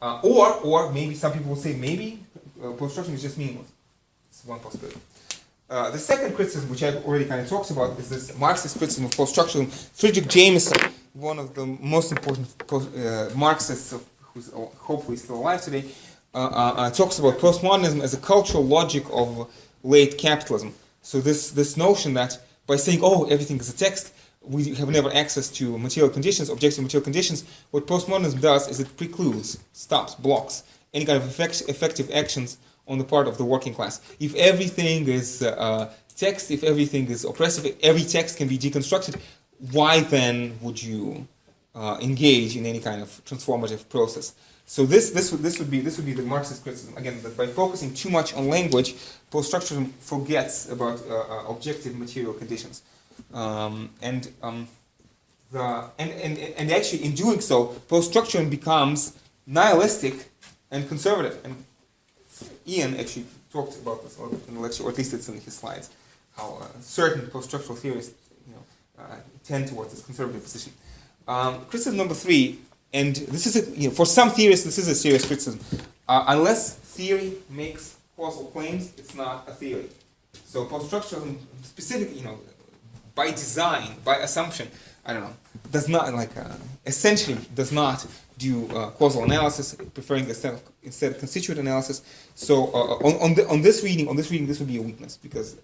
Or maybe some people will say maybe post-structuralism is just meaningless. It's one possibility. The second criticism, which I've already kind of talked about, is this Marxist criticism of post-structuralism. Friedrich Jameson, one of the most important Marxists who's hopefully still alive today, talks about postmodernism as a cultural logic of late capitalism. So this notion that by saying, everything is a text, we have never access to material conditions, objective material conditions, what postmodernism does is it precludes, stops, blocks any kind of effective actions on the part of the working class. If everything is text, if everything is oppressive, every text can be deconstructed, why then would you engage in any kind of transformative process? So this would be the Marxist criticism. Again, that by focusing too much on language, post-structuralism forgets about objective material conditions. And actually, in doing so, post-structuralism becomes nihilistic and conservative. And Ian actually talked about this a little bit in the lecture, or at least it's in his slides, how certain post-structural theorists tend towards this conservative position. Criticism number 3, and this is for some theorists this is a serious criticism. Unless theory makes causal claims, it's not a theory. So post-structuralism, specifically, by design, by assumption, I don't know, does not essentially does not do causal analysis, preferring instead constituent analysis. So on this reading, this would be a weakness because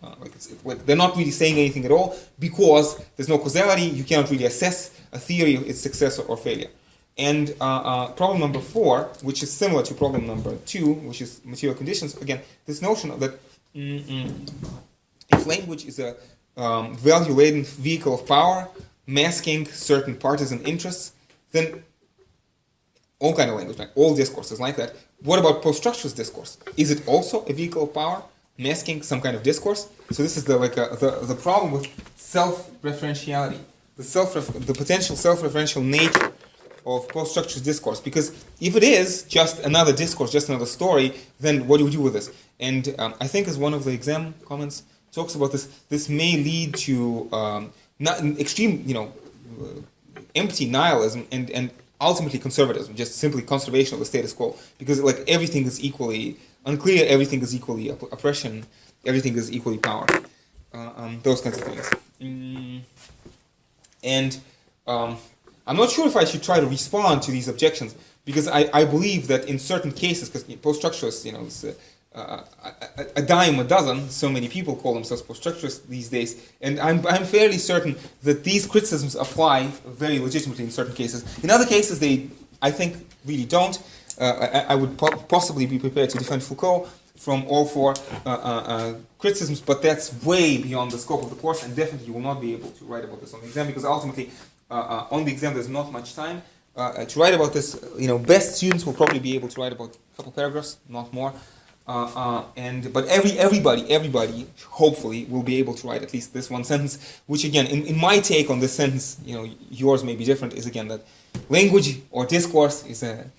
they're not really saying anything at all because there's no causality. You cannot really assess a theory of its success or failure. And problem number 4, which is similar to problem number 2, which is material conditions. Again, this notion that if language is a value-laden vehicle of power, masking certain partisan interests, then all kind of language, like all discourses like that. What about post-structuralist discourse? Is it also a vehicle of power, masking some kind of discourse? So this is the problem with self-referentiality, the potential self-referential nature of post-structuralist discourse. Because if it is just another discourse, just another story, then what do we do with this? And I think as one of the exam comments talks about this, this may lead to not extreme, empty nihilism and ultimately conservatism, just simply conservation of the status quo, because everything is equally unclear, everything is equally oppression, everything is equally power, those kinds of things. And I'm not sure if I should try to respond to these objections, because I believe that in certain cases, because post-structuralists, it's a dime a dozen, so many people call themselves post-structuralists these days, and I'm fairly certain that these criticisms apply very legitimately in certain cases. In other cases, they, I think, really don't. I would possibly be prepared to defend Foucault from all 4 criticisms, but that's way beyond the scope of the course, and definitely you will not be able to write about this on the exam, because ultimately, on the exam there's not much time to write about this. Best students will probably be able to write about a couple paragraphs, not more. But everybody hopefully will be able to write at least this one sentence, which again, in my take on this sentence, yours may be different, is again that language or discourse is a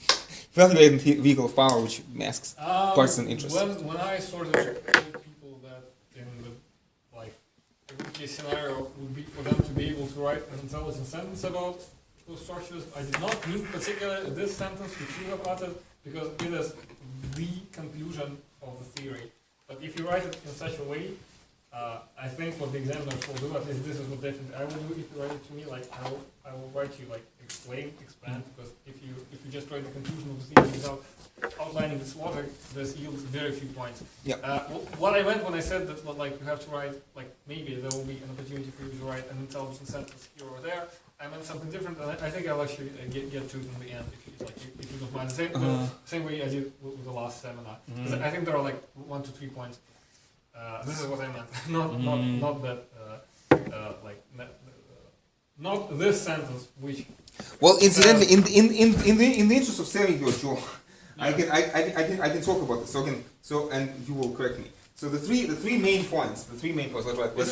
value-laden vehicle of power which masks partisan interests. When I sort of told people that in the every scenario would be for them to be able to write an intelligent sentence about post-structuralism, I did not mean particularly this sentence which you have uttered, because it is the conclusion of the theory. But if you write it in such a way, I think what the examiners will do, at least this is what definitely I will do if you write it to me, I will write you explain, expand, because if you just write the conclusion of the theory without outlining its logic, this yields very few points. Yeah. What I meant when I said that you have to write, maybe there will be an opportunity for you to write an intelligent sentence here or there, I meant something different, and I think I'll actually get to it in the end if you don't mind. Same way I did with the last seminar. I think there are 1 to 3 points. This is what I meant. Not that not this sentence which. Well, incidentally, in the interest of saving your jaw, I can talk about this. So and you will correct me. So the three main points. Let's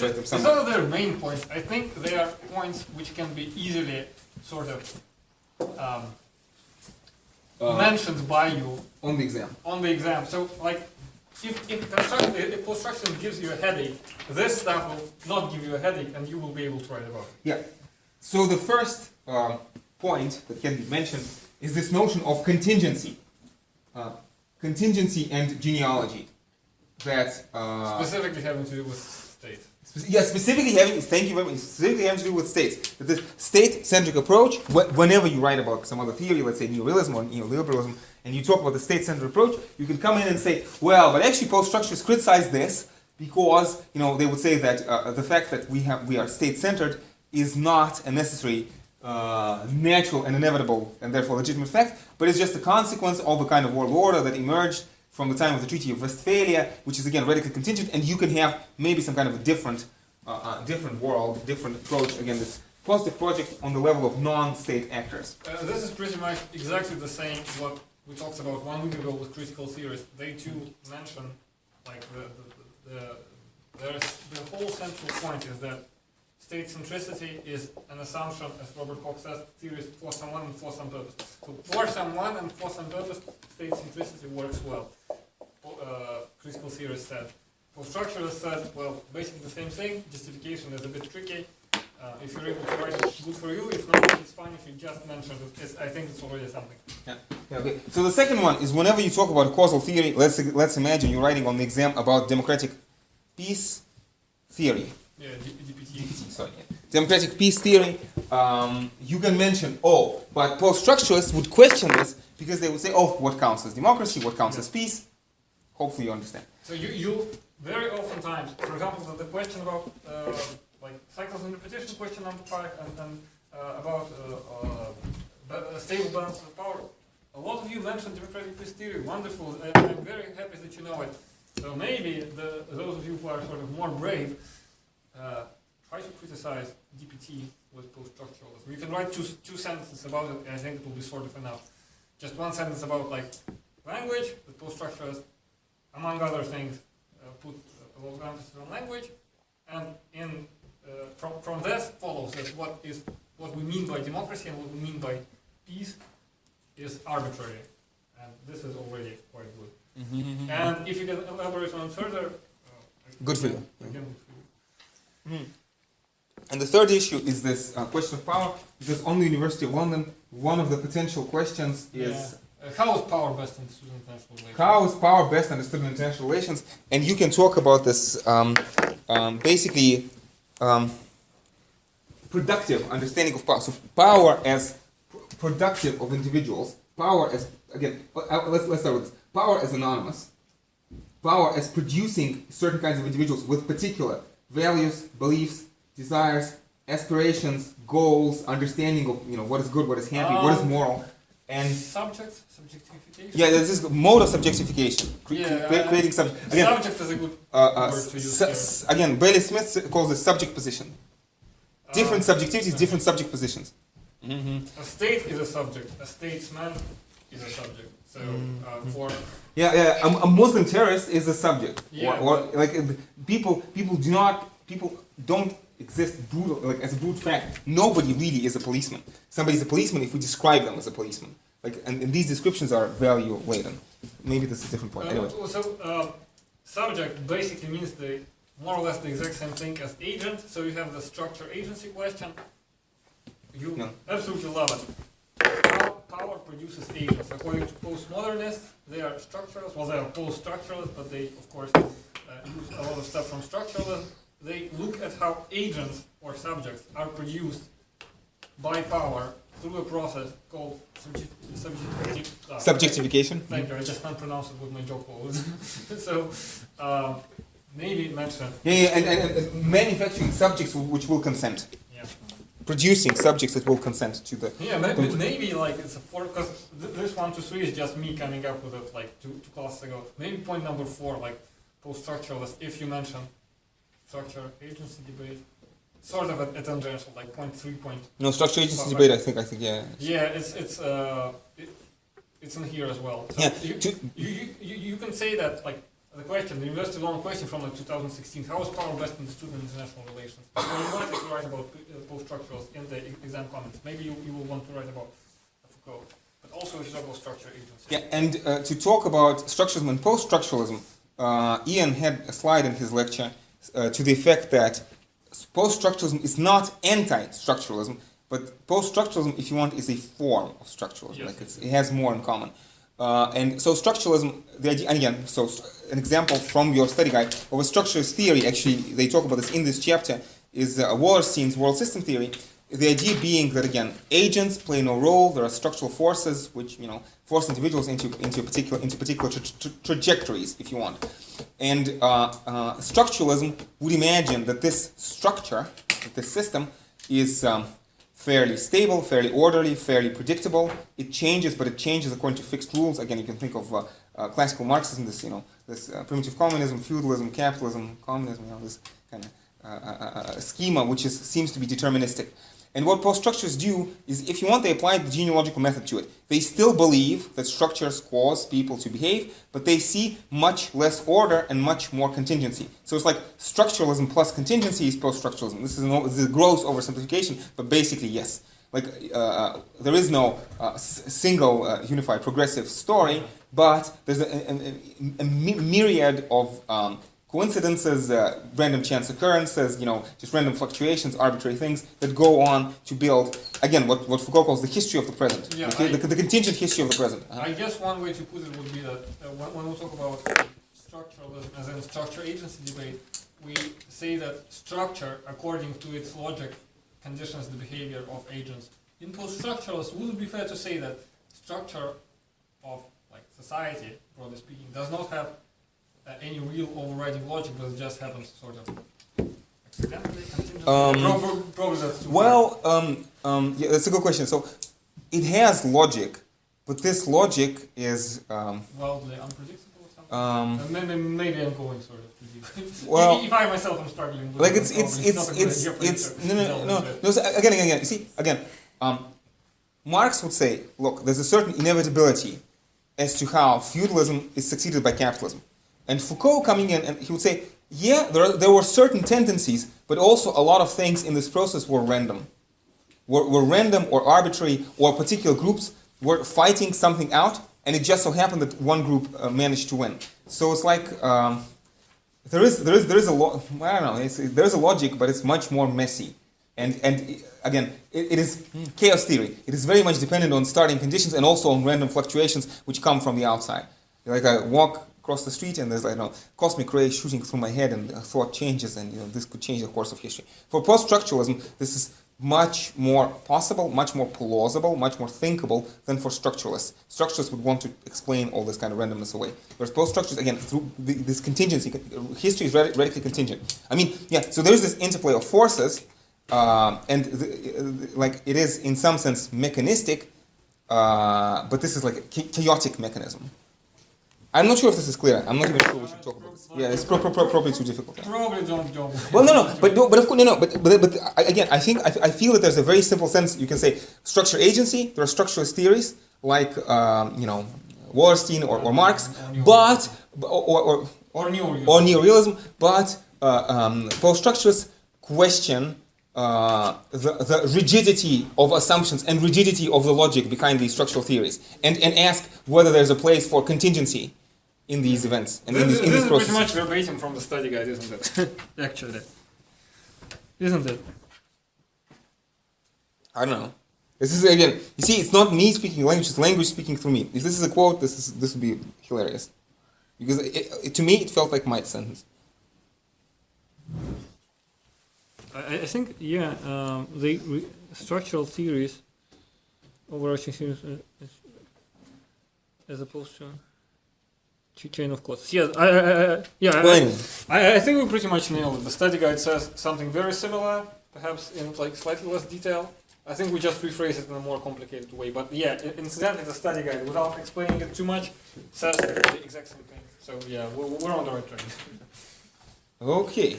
write them somewhere. It's not their main points. I think they are points which can be easily sort of mentioned by you on the exam. So if post-structuralism gives you a headache, this stuff will not give you a headache, and you will be able to write about it. Yeah. So the first point that can be mentioned is this notion of contingency, and genealogy. That specifically having to do with state. Specifically having to do with states. That the state-centric approach, whenever you write about some other theory, let's say neorealism or neoliberalism, and you talk about the state-centered approach, you can come in and say, well, but actually post-structuralists criticize this because, they would say that the fact that we are state-centered is not a necessary, natural and inevitable and therefore legitimate fact, but it's just a consequence of a kind of world order that emerged from the time of the Treaty of Westphalia, which is again radically contingent, and you can have maybe some kind of a different world, different approach. Again, this positive project on the level of non-state actors. This is pretty much exactly the same what we talked about 1 week ago with critical theorists. They too mention the whole central point is that state centricity is an assumption, as Robert Koch says, theories for someone and for some purpose. So for someone and for some purpose, state centricity works well. Critical theorists said. Post-structuralists said, well, basically the same thing. Justification is a bit tricky. If you're able to write it, good for you. If not, it's fine if you just mention it. I think it's already something. Yeah. Okay. So the second one is whenever you talk about a causal theory, let's imagine you're writing on the exam about democratic peace theory. Yeah, DPT. DPT, sorry. Democratic peace theory. You can mention, but post-structuralists would question this because they would say, what counts as democracy? What counts as peace? Hopefully you understand. So you very oftentimes, for example, the question about like cycles in repetition, question number 5, and about a stable balance of power. A lot of you mentioned democratic peace theory. Wonderful. I'm very happy that you know it. So maybe those of you who are sort of more brave, try to criticize DPT with post-structuralism. You can write two sentences about it, and I think it will be sort of enough. Just one sentence about like language, the post-structuralist, among other things, put a lot of emphasis on language, and from this follows that what we mean by democracy and what we mean by peace is arbitrary, and this is already quite good. Mm-hmm. And if you can elaborate on it further, good for you. Again, good for you. And the third issue is this question of power, because on the University of London, one of the potential questions is how is power best understood in international relations? How is power best understood in international relations? And you can talk about this basically productive understanding of power. So power as productive of individuals, power as, again, let's start with this. Power as anonymous, power as producing certain kinds of individuals with particular values, beliefs, desires, aspirations, goals, understanding of what is good, what is happy, what is moral, and subjectification. Yeah, there's this mode of subjectification, creating subject. Again, subject is a good word to use. Again, Bailey Smith calls it subject position. Different subjectivities, different subject positions. Mm-hmm. A state is a subject. A statesman is a subject. So for a Muslim terrorist is a subject. Yeah, or like people don't exist brutal, like as a brute fact. Nobody really is a policeman. Somebody's a policeman if we describe them as a policeman. Like, and these descriptions are value laden. Maybe this is a different point. Anyway. So subject basically means more or less the exact same thing as agent. So you have the structure agency question. You absolutely love it. Power produces agents. According to postmodernists, they are structuralists. Well, they are post-structuralists, but they, of course, use a lot of stuff from structuralism. They look at how agents or subjects are produced by power through a process called subjectification. Thank you. I just can't pronounce it with my joke words. So maybe mention. And manufacturing subjects which will consent. Yeah. Producing subjects that will consent to the. Yeah, maybe like it's because this 1, 2, 3 is just me coming up with it like two classes ago. Maybe point number 4, like post-structuralist, if you mention structure agency debate, sort of a tangential, like point 3 point. No, structure agency debate. I think yeah. Yeah, it's in here as well. So you can say that like the question, the University of London question from like 2016. How is power best understood in international relations? So you wanted to write about post-structurals in the exam comments. Maybe you will want to write about Foucault, but also if you talk about structure agency. Yeah, and to talk about structuralism and post-structuralism, Ian had a slide in his lecture to the effect that post-structuralism is not anti-structuralism, but post-structuralism, if you want, is a form of structuralism. Yes. Like it has more in common. And so structuralism, the idea, and again, so an example from your study guide of a structuralist theory, actually, they talk about this in this chapter, is Wallerstein's world system theory. The idea being that, again, agents play no role. There are structural forces which, force individuals into particular trajectories, if you want. And structuralism would imagine that this structure, this system, is fairly stable, fairly orderly, fairly predictable. It changes, but it changes according to fixed rules. Again, you can think of classical Marxism, this primitive communism, feudalism, capitalism, communism, this kind of schema, which seems to be deterministic. And what post-structures do is, if you want, they apply the genealogical method to it. They still believe that structures cause people to behave, but they see much less order and much more contingency. So it's like structuralism plus contingency is post-structuralism. This is a gross oversimplification, but basically, yes. Like, there is no single unified progressive story, but there's a myriad of coincidences, random chance occurrences, just random fluctuations, arbitrary things that go on to build, again, what Foucault calls the history of the present, yeah, the contingent history of the present. I guess one way to put it would be that when we talk about Constructuralism as in structure agency debate, we say that structure, according to its logic, conditions the behavior of agents. In post-structuralist, would it be fair to say that structure of society, broadly speaking, does not have any real overriding logic, but it just happens sort of accidentally, contingently? Probably that's too far. Yeah, that's a good question. So it has logic, but this logic is wildly unpredictable or something. Maybe I'm going sort of too deep. Well, if I myself am struggling with like it, no. So again. You see, Marx would say, look, there's a certain inevitability as to how feudalism is succeeded by capitalism, and Foucault coming in and he would say, yeah, there were certain tendencies, but also a lot of things in this process were random, were random or arbitrary, or particular groups were fighting something out, and it just so happened that one group managed to win. So it's like there is a lot. I don't know. There is a logic, but it's much more messy. And again, it is chaos theory. It is very much dependent on starting conditions and also on random fluctuations which come from the outside. Like I walk across the street and there's cosmic rays shooting through my head and thought changes, and this could change the course of history. For post-structuralism, this is much more possible, much more plausible, much more thinkable than for structuralists. Structuralists would want to explain all this kind of randomness away. Whereas post-structuralists, again, through this contingency, history is radically contingent. So there's this interplay of forces, and it is in some sense mechanistic, but this is like a chaotic mechanism. I'm not sure if this is clear. I'm not even sure we should talk about this. Yeah, it's probably too difficult. Probably don't. Well, but of course, but again, I feel that there's a very simple sense. You can say structure agency. There are structuralist theories like Wallerstein or Marx, or neorealism. But post-structuralists question the rigidity of assumptions and rigidity of the logic behind these structural theories, and ask whether there's a place for contingency in these events and in these processes. This is pretty much verbatim from the study guide, isn't it? Actually, isn't it? I don't know. This is again. You see, it's not me speaking language; it's language speaking through me. If this is a quote, this would be hilarious, because to me it felt like my sentence. I think, the structural theories, overarching theories, as opposed to chain of causes. I think we pretty much nailed it. The study guide says something very similar, perhaps in slightly less detail. I think we just rephrase it in a more complicated way. But incidentally, the study guide, without explaining it too much, says the exact same thing. So we're on the right track. Okay.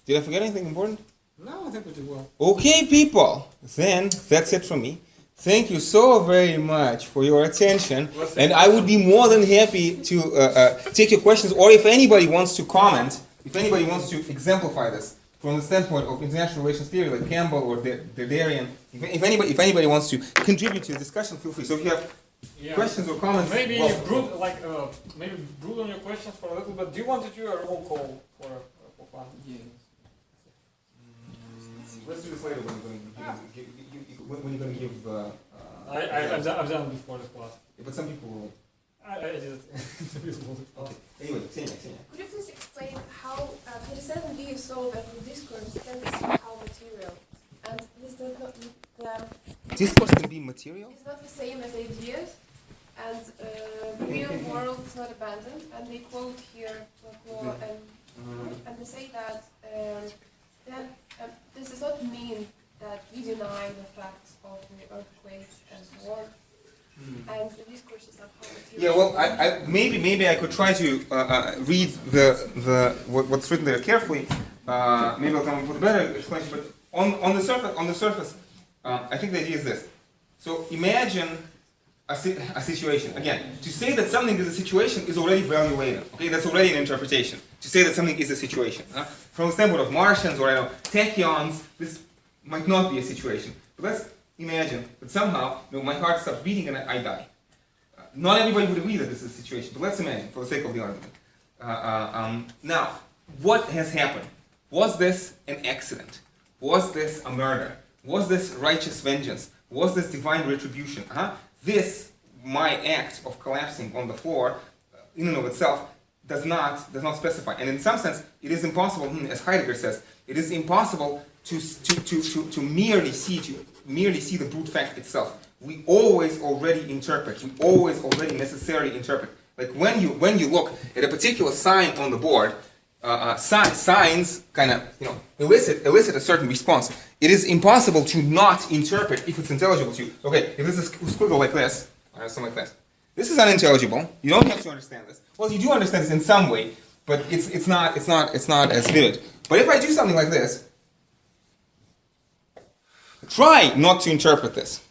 Did I forget anything important? No, I think we did well. Okay, people. Then that's it from me. Thank you so very much for your attention, and I would be more than happy to take your questions, or if anybody wants to comment, if anybody wants to exemplify this from the standpoint of international relations theory, like Campbell or Derrida, if anybody wants to contribute to the discussion, feel free. So if you have questions or comments, maybe brood on your questions for a little bit. Do you want to do a roll call for fun? Yeah. Let's do this later when you're going to give. I've done it before this class. Yeah, but some people will. I did it. Okay. Anyway, Xenia. Could you please explain how, for the 7b you saw that the discourse can be somehow material, and this does not discourse can be material? It's not the same as ideas, and the real world is not abandoned, and they quote here Foucault, and they say that this does not mean that we deny the facts of the earthquakes and so on, and the discourse is somehow material. Yeah, well, I maybe I could try to read what's written there carefully. Maybe I'll come up with a better explanation. But on the surface, I think the idea is this. So imagine a situation. Again, to say that something is a situation is already value-laden. Okay, that's already an interpretation. To say that something is a situation, from the standpoint of Martians or tachyons, this might not be a situation. But let's imagine that somehow my heart stops beating and I die. Not everybody would agree that this is a situation, but let's imagine for the sake of the argument. Now, what has happened? Was this an accident? Was this a murder? Was this righteous vengeance? Was this divine retribution? This, my act of collapsing on the floor, in and of itself, does not specify. And in some sense, it is impossible, as Heidegger says, it is impossible to merely see the brute fact itself. We always already interpret. We always already necessarily interpret. Like when you look at a particular sign on the board, signs kind of elicit a certain response. It is impossible to not interpret if it's intelligible to you. Okay, if this is a squiggle like this, or something like this, this is unintelligible. You don't have to understand this. Well, you do understand this in some way, but it's not as vivid. But if I do something like this, try not to interpret this.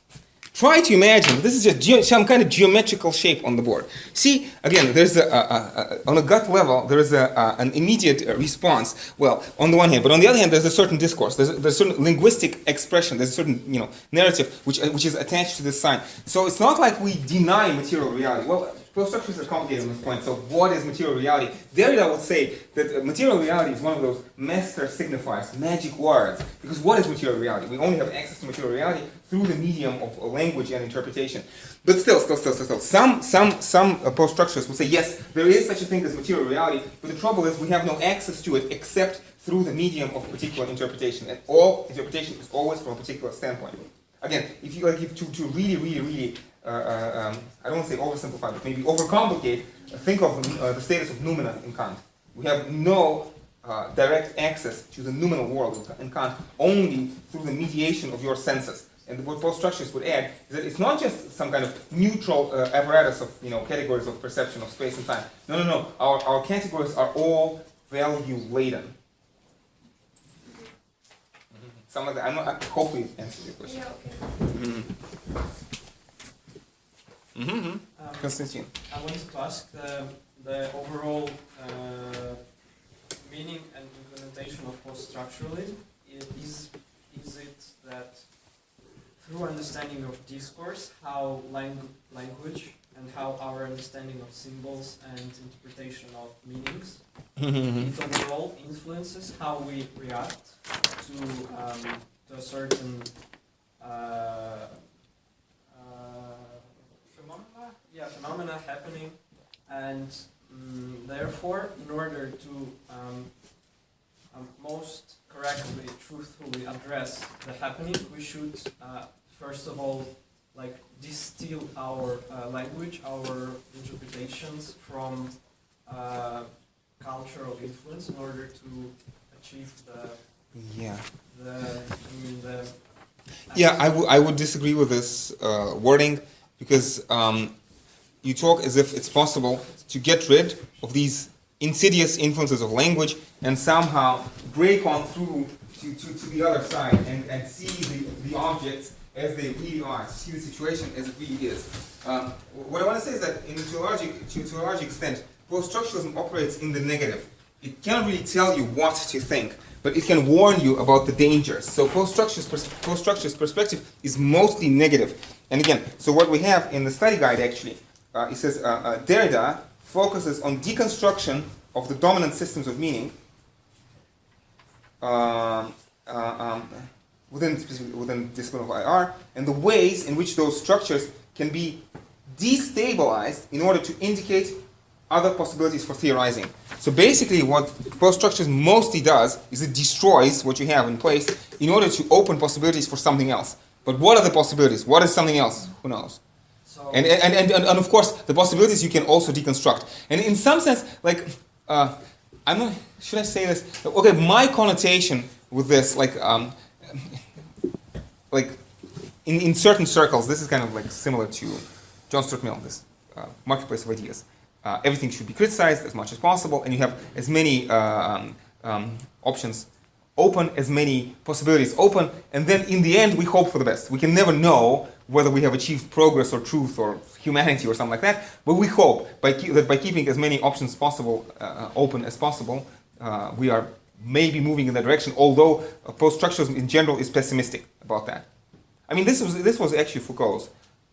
Try to imagine this is just some kind of geometrical shape on the board. See, again, there's on a gut level, there is an immediate response. Well, on the one hand, but on the other hand, there's a certain discourse. There's a certain linguistic expression. There's a certain narrative which is attached to this sign. So it's not like we deny material reality. Well, Poststructuralists are complicated on this point. So what is material reality? Derrida would say that material reality is one of those master signifiers, magic words. Because what is material reality? We only have access to material reality through the medium of language and interpretation. But still, some post-structuralists will say, yes, there is such a thing as material reality, but the trouble is we have no access to it except through the medium of particular interpretation. And all interpretation is always from a particular standpoint. Again, if you to really I don't want to say oversimplify, but maybe overcomplicate, think of the status of noumena in Kant. We have no direct access to the noumenal world in Kant, only through the mediation of your senses. And what post-structuralists would add is that it's not just some kind of neutral apparatus of categories of perception of space and time. No. Our categories are all value-laden. Something like that. I hopefully it answers your question. Yeah, okay. Konstantin. I wanted to ask the overall meaning and implementation of post-structuralism. Is it that through understanding of discourse, how language and how our understanding of symbols and interpretation of meanings, it overall influences how we react to a certain phenomena happening, and therefore, in order to most correctly, truthfully address the happening, we should first of all distill our language, our interpretations from cultural influence in order to achieve I would disagree with this wording, because you talk as if it's possible to get rid of these insidious influences of language and somehow break on through to the other side and see the objects as they really are, to see the situation as it really is. What I want to say is that to a large extent, post-structuralism operates in the negative. It cannot really tell you what to think, but it can warn you about the dangers. So post-structuralist perspective is mostly negative. And again, so what we have in the study guide actually, it says Derrida focuses on deconstruction of the dominant systems of meaning within discipline of IR, and the ways in which those structures can be destabilized in order to indicate other possibilities for theorizing. So basically what post-structuralism mostly does is it destroys what you have in place in order to open possibilities for something else. But what are the possibilities? What is something else? Who knows? So and of course, the possibilities you can also deconstruct. And in some sense, I'm not, should I say this? Okay, my connotation with this, in certain circles, this is kind of similar to John Stuart Mill, this marketplace of ideas. Everything should be criticized as much as possible, and you have as many options open, as many possibilities open, and then in the end we hope for the best. We can never know whether we have achieved progress or truth or humanity or something like that, but we hope that by keeping as many options possible open as possible, we are maybe moving in that direction, although post-structuralism in general is pessimistic about that. I mean, this was actually Foucault's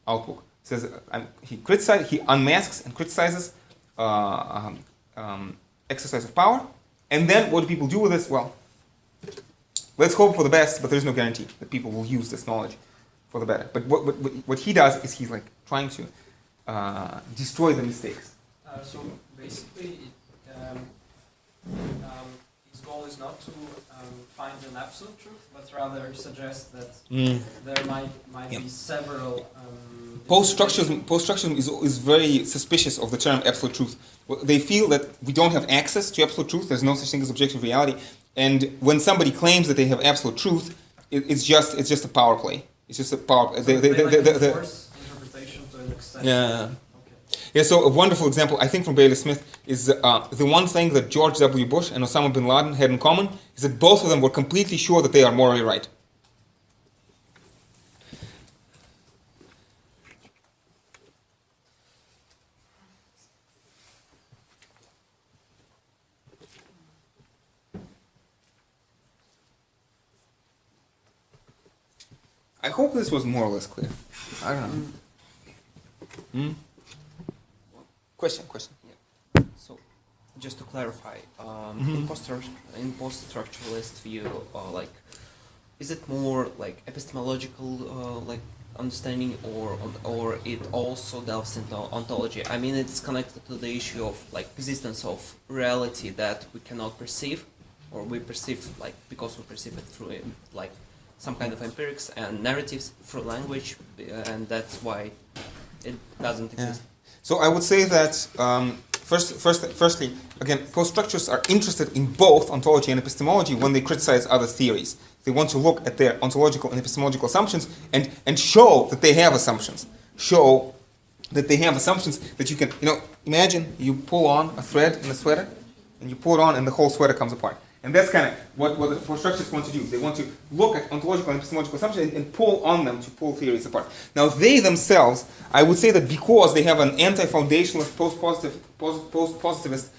outlook. It says he unmasks and criticizes exercise of power, and then what do people do with this? Well, let's hope for the best, but there's no guarantee that people will use this knowledge for the better. But what he does is he's trying to destroy the mistakes. So basically, its goal is not to find an absolute truth, but rather suggest that there might be several. Poststructuralism is very suspicious of the term absolute truth. They feel that we don't have access to absolute truth. There's no such thing as objective reality. And when somebody claims that they have absolute truth, it's just a power play. It's just a power. So they force interpretation to an extent. Yeah. Yeah, so a wonderful example, I think, from Bailey Smith is the one thing that George W. Bush and Osama bin Laden had in common is that both of them were completely sure that they are morally right. I hope this was more or less clear. I don't know. Question. Yeah. So, just to clarify, in post-structuralist view, like, is it more like epistemological, like understanding, or it also delves into ontology? I mean, it's connected to the issue of like existence of reality that we cannot perceive, or we perceive like because we perceive it through like some kind of empirics and narratives through language, and that's why it doesn't exist. So I would say that firstly, again, post-structuralists are interested in both ontology and epistemology when they criticize other theories. They want to look at their ontological and epistemological assumptions and show that they have assumptions. Show that they have assumptions that you can, imagine you pull on a thread in a sweater and you pull it on and the whole sweater comes apart. And that's kind of what the post-structuralists want to do. They want to look at ontological and epistemological assumptions and pull on them to pull theories apart. Now, they themselves, I would say that because they have an anti-foundationalist, post-positivist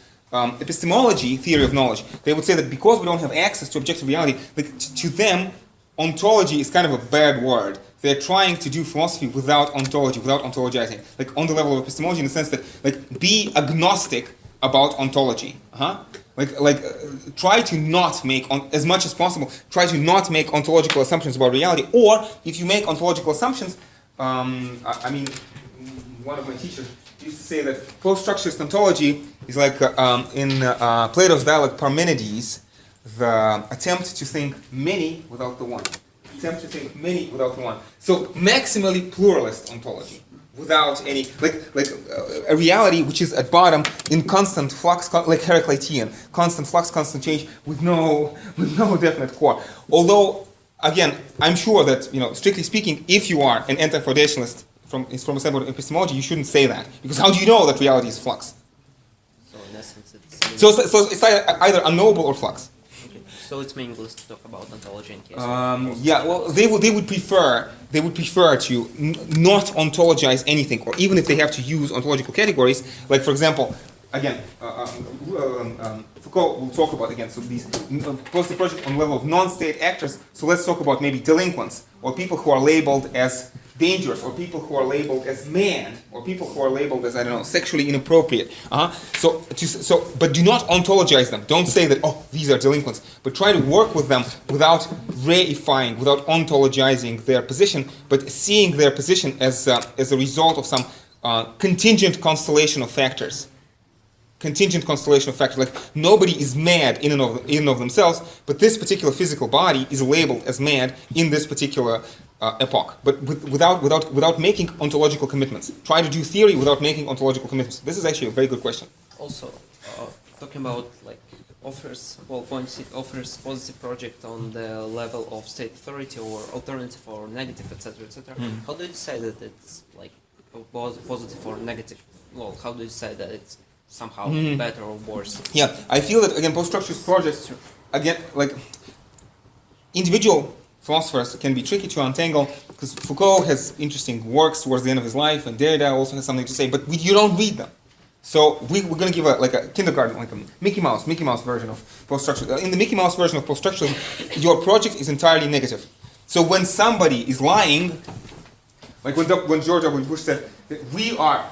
epistemology theory of knowledge, they would say that because we don't have access to objective reality, like, to them, ontology is kind of a bad word. They're trying to do philosophy without ontology, without ontologizing, like on the level of epistemology, in the sense that, like, be agnostic about ontology. Try to not make, as much as possible, try to not make ontological assumptions about reality. Or if you make ontological assumptions, I mean, one of my teachers used to say that post-structuralist ontology is like in Plato's dialogue Parmenides, the attempt to think many without the one. Attempt to think many without the one. So maximally pluralist ontology. Without any, a reality which is at bottom in constant flux, like Heraclitean, constant flux, constant change, with no definite core. Although, again, I'm sure that, strictly speaking, if you are an anti-foundationalist from a standpoint of epistemology, you shouldn't say that, because how do you know that reality is flux? So in essence, it's so it's either unknowable or flux. So it's meaningless to talk about ontology in case. Yeah, well, they would prefer to not ontologize anything, or even if they have to use ontological categories, like, for example, again, Foucault will talk about, again, so these post the project on the level of non-state actors. So let's talk about maybe delinquents, or people who are labeled as dangerous, or people who are labeled as mad, or people who are labeled as, I don't know, sexually inappropriate. But do not ontologize them. Don't say that, oh, these are delinquents. But try to work with them without reifying, without ontologizing their position, but seeing their position as a result of some contingent constellation of factors. Contingent constellation of factors. Like, nobody is mad in and of themselves, but this particular physical body is labeled as mad in this particular epoch, but without making ontological commitments. Try to do theory without making ontological commitments. This is actually a very good question. Also, talking about like offers positive project on the level of state authority or alternative or negative, etc., etc. How do you decide that it's like positive or negative? Well, how do you decide that it's somehow better or worse? Yeah, I feel that, again, post-structuralist projects, again, like, individual philosophers can be tricky to untangle, because Foucault has interesting works towards the end of his life, and Derrida also has something to say, but you don't read them. So we're going to give a kindergarten, like a Mickey Mouse version of post-structuralism. In the Mickey Mouse version of post-structuralism, your project is entirely negative. So when somebody is lying, like when George W. Bush said that we are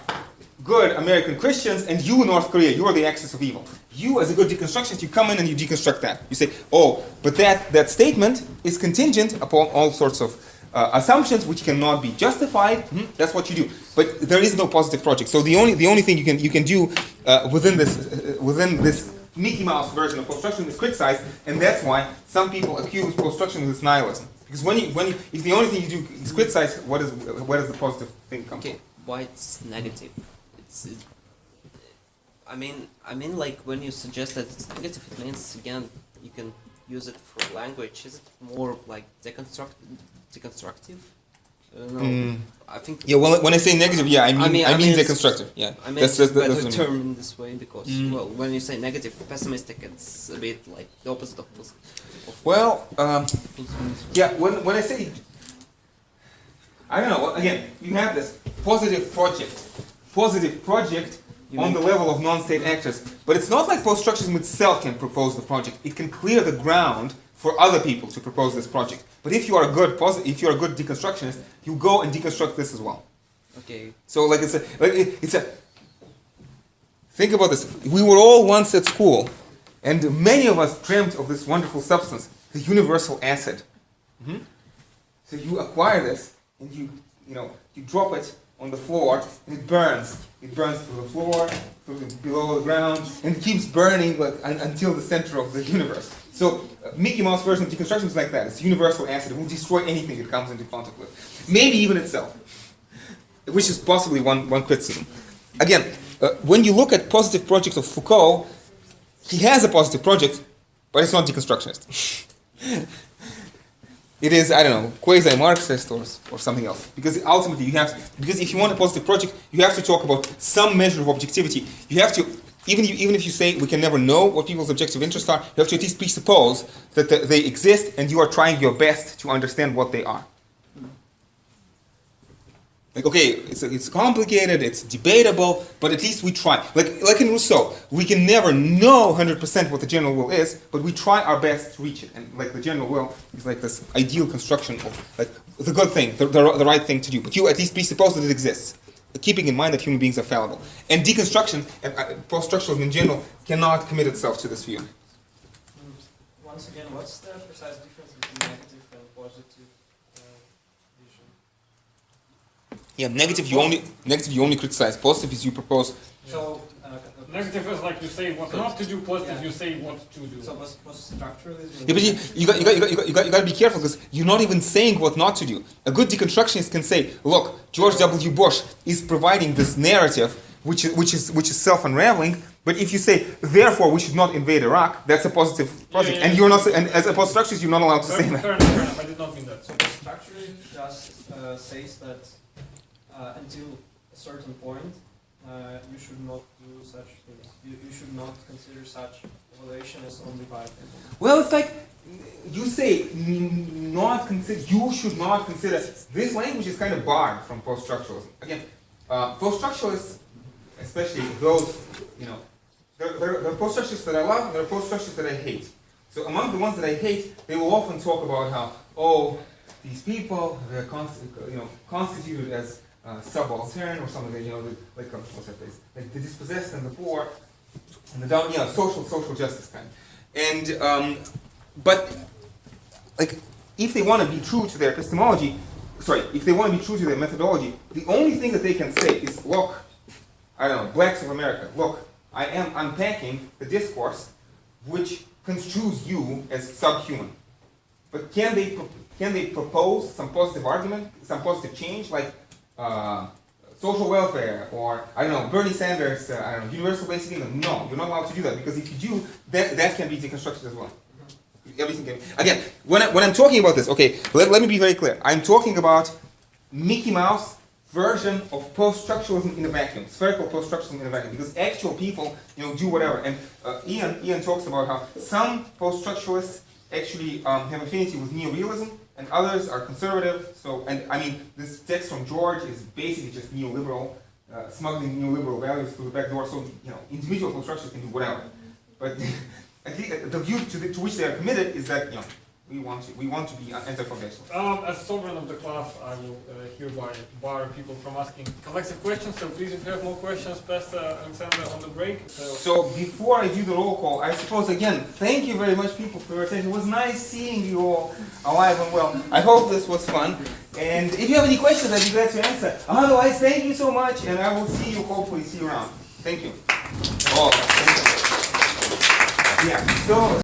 good American Christians, and you, North Korea, you are the axis of evil. You, as a good deconstructionist, you come in and you deconstruct that. You say, oh, but that statement is contingent upon all sorts of assumptions which cannot be justified. That's what you do. But there is no positive project. So the only thing you can do within this Mickey Mouse version of post-structuralism is criticize, and that's why some people accuse post-structuralism of nihilism. Because if the only thing you do is criticize, where does the positive thing come from? Why it's negative? I mean, like when you suggest that it's negative, it means again you can use it for language. Is it more like deconstructive? I think. Yeah. Well, when I say negative, yeah, I mean deconstructive. Yeah. I mean, that's better term in this way because well, when you say negative, pessimistic, it's a bit like the opposite of well, yeah. When I say, I don't know. Again, you have this positive project on the level of non-state actors, but it's not like post-structuralism itself can propose the project. It can clear the ground for other people to propose this project. But if you are a good deconstructionist, you go and deconstruct this as well. Okay. So like it's a. Think about this. We were all once at school, and many of us dreamt of this wonderful substance, the universal acid. So you acquire this, and you drop it on the floor, and it burns. It burns through the floor, below the ground, and it keeps burning until the center of the universe. So Mickey Mouse version of deconstruction is like that. It's universal acid. It will destroy anything it comes into contact with, maybe even itself, which is possibly one criticism. Again, when you look at positive projects of Foucault, he has a positive project, but it's not deconstructionist. It is, I don't know, quasi-Marxist or something else. Because ultimately because if you want a positive project, you have to talk about some measure of objectivity. You have to, even if you say we can never know what people's objective interests are, you have to at least presuppose that they exist and you are trying your best to understand what they are. Like, okay, it's complicated, it's debatable, but at least we try. Like in Rousseau, we can never know 100% what the general will is, but we try our best to reach it. And like the general will is like this ideal construction of like the good thing, the right thing to do. But you at least presuppose that it exists, keeping in mind that human beings are fallible. And deconstruction, and post-structuralism in general, cannot commit itself to this view. Once again, what's the precise difference between negative and positive vision? Yeah, negative you only criticize. Positive is you propose. So Negative is like you say what not to do, positive you say what to do. So post-structuralism. Yeah, but you got to be careful because you're not even saying what not to do. A good deconstructionist can say, look, George W. Bush is providing this narrative which is self-unraveling. But if you say, therefore, we should not invade Iraq, that's a positive project, Yeah. and you're not. And as a post-structuralist, you're not allowed to say that. Fair enough, I did not mean that. So post-structuralism just says that until a certain point, you should not do such things. You should not consider such evaluation as only viable. Well, it's like you say, not consider. You should not consider. This language is kind of barred from post-structuralism. Again, post-structuralists, especially those, there are post-structuralists that I love, and there are post-structuralists that I hate. So among the ones that I hate, they will often talk about how, these people, they're constituted as subaltern or something, like what's that phrase? Like the dispossessed and the poor, and the down, social justice kind. And but like if they want to be true to their epistemology, if they want to be true to their methodology, the only thing that they can say is, look, I don't know, blacks of America, look, I am unpacking the discourse which construes you as subhuman. But can they propose some positive argument, some positive change, like social welfare, or I don't know, Bernie Sanders, universal basic income? No, you're not allowed to do that, because if you do, that can be deconstructed as well. Everything can be. Again, when I'm talking about this, okay, let me be very clear. I'm talking about Mickey Mouse version of post-structuralism in a vacuum, spherical post-structuralism in a vacuum, because actual people, do whatever. And Ian talks about how some post-structuralists actually have affinity with neorealism, and others are conservative. So, and I mean, this text from George is basically just neoliberal, smuggling neoliberal values through the back door. So, individual post-structuralists can do whatever. But I think the view to which they are committed is that, We want to be anti-foundational. As sovereign of the class, I will hereby bar people from asking collective questions. So please, if you have more questions, pass Alexander on the break. So before I do the roll call, I suppose again, thank you very much, people, for your attention. It was nice seeing you all alive and well. I hope this was fun. And if you have any questions, I'd be glad to answer. Otherwise, thank you so much, and I will see you. Hopefully, see you around. Thank you. Oh, thank you. Yeah. So.